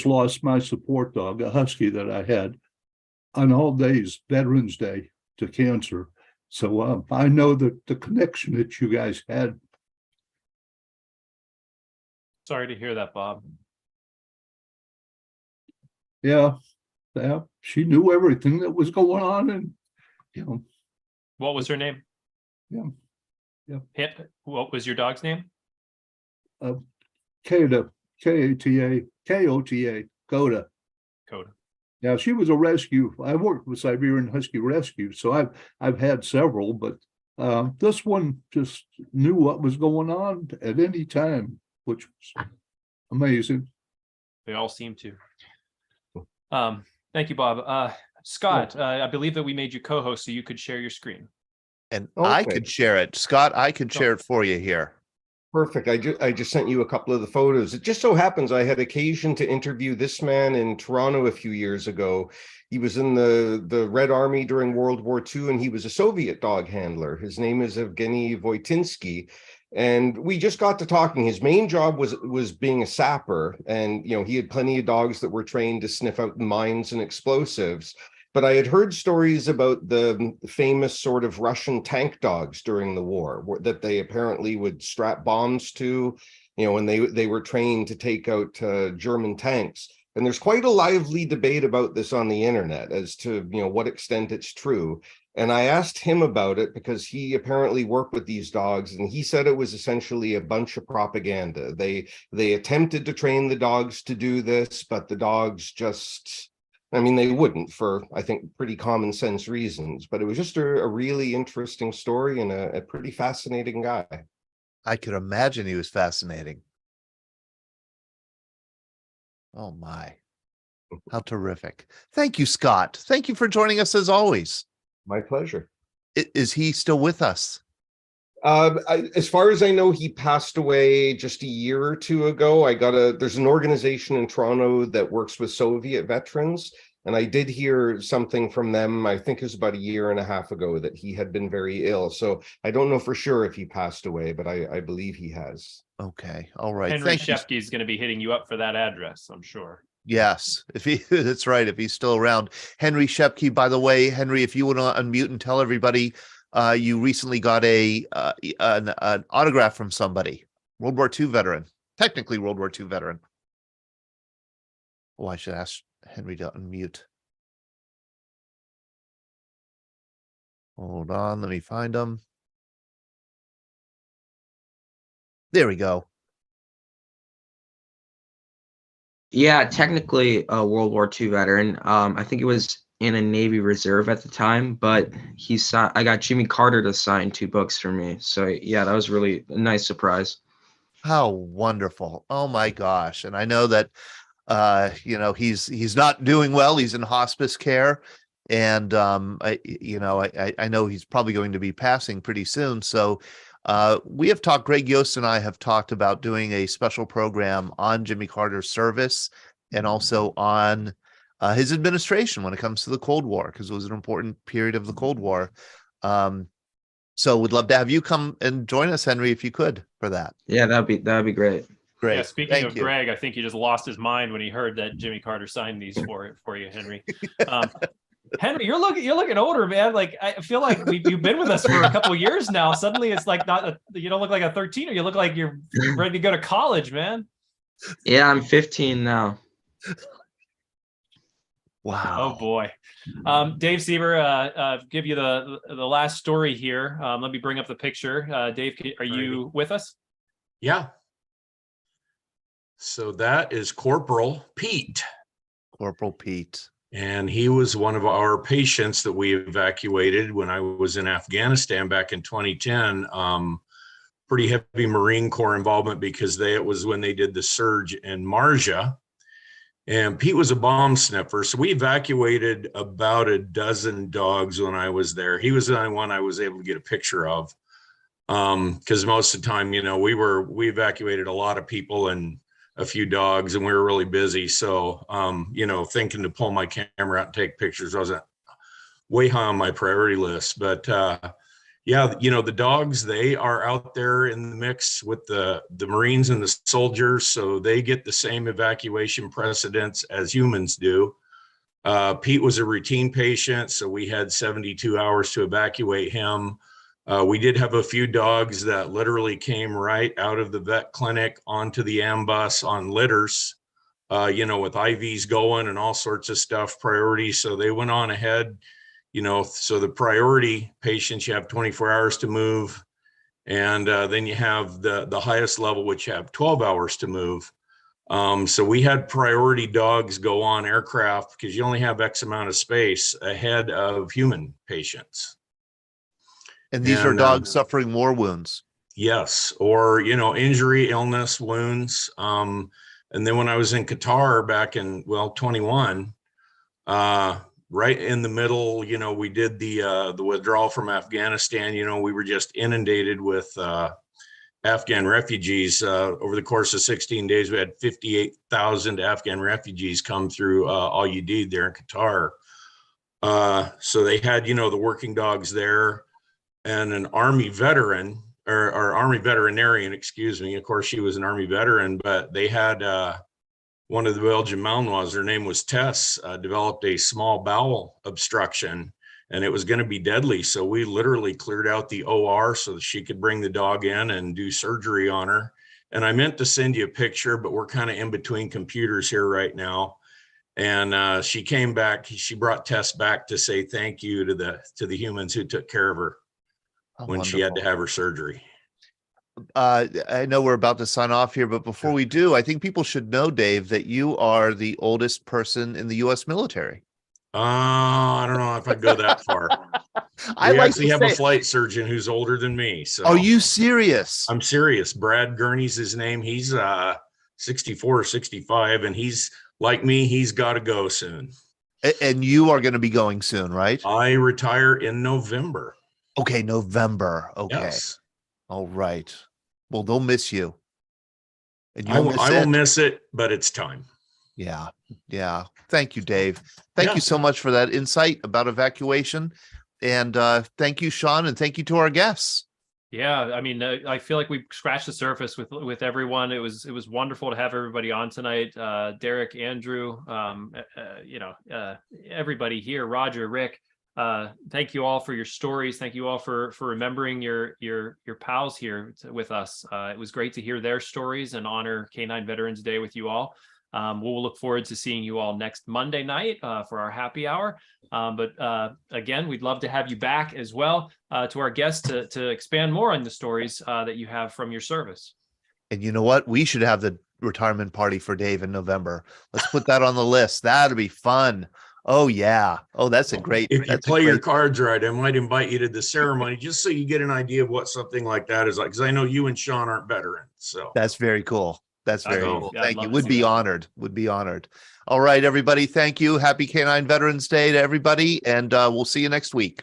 lost my support dog, a husky that I had, on all days, Veterans Day, to cancer. So I know that the connection that you guys had. Sorry to hear that, Bob. Yeah, she knew everything that was going on, and What was her name? Yeah. What was your dog's name? Kota, Kota. Coda. Now she was a rescue. I worked with Siberian Husky Rescue, so I've had several, but this one just knew what was going on at any time, which was amazing. They all seem to. Thank you, Bob. Scott, I believe that we made you co-host so you could share your screen. And Okay. I could share it. Scott, I could share it for you here. Perfect. I just sent you a couple of the photos. It just so happens I had occasion to interview this man in Toronto a few years ago. He was in the Red Army during World War II, and he was a Soviet dog handler. His name is Evgeny Voitinsky. And we just got to talking. His main job was being a sapper. And, he had plenty of dogs that were trained to sniff out mines and explosives. But I had heard stories about the famous sort of Russian tank dogs during the war that they apparently would strap bombs to, when they were trained to take out German tanks. And there's quite a lively debate about this on the internet as to, what extent it's true. And I asked him about it because he apparently worked with these dogs, and he said it was essentially a bunch of propaganda. They attempted to train the dogs to do this, but the dogs just... they wouldn't, for, I think, pretty common sense reasons, but it was just a really interesting story and a pretty fascinating guy. I could imagine he was fascinating. Oh my, how terrific. Thank you, Scott. Thank you for joining us as always. My pleasure. Is he still with us? As far as I know, he passed away just a year or two ago. There's an organization in Toronto that works with Soviet veterans, and I did hear something from them, I think it was about a year and a half ago, that he had been very ill. So I don't know for sure if he passed away, but I believe he has. Okay. All right. Henry Thank you. Shefke is going to be hitting you up for that address, I'm sure. Yes, that's right. If he's still around. Henry Shepke, by the way, Henry, if you want to unmute and tell everybody, you recently got an autograph from somebody, World War II veteran. technically World War II veteran. Oh, I should ask Henry to unmute. Hold on, let me find him. There we go. Yeah, technically a World War II veteran. I think it was in a Navy Reserve at the time, but I got Jimmy Carter to sign 2 books for me. So yeah, that was really a nice surprise. How wonderful. Oh my gosh. And I know that he's not doing well. He's in hospice care. And I know he's probably going to be passing pretty soon. So we have talked, Greg Yost and I have talked about doing a special program on Jimmy Carter's service and also on his administration when it comes to the Cold War, because it was an important period of the Cold War. So we'd love to have you come and join us, Henry, if you could, for that. Yeah, that'd be great. Great. Yeah, speaking of Greg, I think he just lost his mind when he heard that Jimmy Carter signed these for you, Henry. Henry, you're looking older, man. Like, I feel like you've been with us for a couple of years now. Suddenly, it's like you don't look like a 13er. You look like you're ready to go to college, man. Yeah, I'm 15 now. Wow. Oh boy. Dave Sieber, give you the last story here. Let me bring up the picture. Dave, are you with us? Yeah. So that is Corporal Pete. Corporal Pete. And he was one of our patients that we evacuated when I was in Afghanistan back in 2010. Pretty heavy Marine Corps involvement because it was when they did the surge in Marja. And Pete was a bomb sniffer. So we evacuated about a dozen dogs when I was there. He was the only one I was able to get a picture of. Because most of the time, we evacuated a lot of people and a few dogs, and we were really busy. So, thinking to pull my camera out and take pictures wasn't way high on my priority list. But the dogs, they are out there in the mix with the Marines and the soldiers, so they get the same evacuation precedents as humans do. Pete was a routine patient, so we had 72 hours to evacuate him. We did have a few dogs that literally came right out of the vet clinic onto the ambulance on litters, with IVs going and all sorts of stuff, priorities. So they went on ahead, so the priority patients, you have 24 hours to move. And then you have the highest level, which have 12 hours to move. So we had priority dogs go on aircraft because you only have X amount of space ahead of human patients. And these are dogs suffering war wounds. Yes, or injury, illness, wounds. And then when I was in Qatar back in 21, right in the middle, we did the withdrawal from Afghanistan. We were just inundated with Afghan refugees. Over the course of 16 days, we had 58,000 Afghan refugees come through Al Udeid there in Qatar. So they had the working dogs there. And an Army veteran or Army veterinarian, excuse me. Of course, she was an Army veteran, but they had one of the Belgian Malinois, her name was Tess, developed a small bowel obstruction, and it was going to be deadly. So we literally cleared out the OR so that she could bring the dog in and do surgery on her. And I meant to send you a picture, but we're kind of in between computers here right now. And she came back. She brought Tess back to say thank you to the humans who took care of her. When she had to have her surgery. I know we're about to sign off here, but before we do, I think people should know, Dave, that you are the oldest person in the U.S. military. I don't know if I'd go that far. We actually have a flight surgeon who's older than me. So are you serious? I'm serious. Brad Gurney's his name. He's 64 or 65, and he's like me. He's got to go soon. And you are going to be going soon, right? I retire in November. Okay, November. Okay. Yes. All right. Well, they'll miss you. And I will miss it, but it's time. Yeah. Yeah. Thank you, Dave. Thank you so much for that insight about evacuation. And thank you, Sean, and thank you to our guests. Yeah, I mean, I feel like we scratched the surface with everyone. It was wonderful to have everybody on tonight. Derek, Andrew, everybody here, Roger, Rick. thank you all for your stories. Thank you all for remembering your pals here with us. It was great to hear their stories and honor K-9 Veterans Day with you all. We'll look forward to seeing you all next Monday night for our happy hour. But again, we'd love to have you back as well to our guests to expand more on the stories that you have from your service. And you know what? We should have the retirement party for Dave in November. Let's put that on the list. That'll be fun. Oh yeah. Oh, that's a great. If you that's a play your great- cards right, I might invite you to the ceremony just so you get an idea of what something like that is like. Because I know you and Sean aren't veterans, so That's very cool. That's very Okay. cool. Yeah, I'd Thank you. love to Would see be that. honored. Would be honored. All right, everybody. Thank you. Happy K-9 Veterans Day to everybody, and we'll see you next week.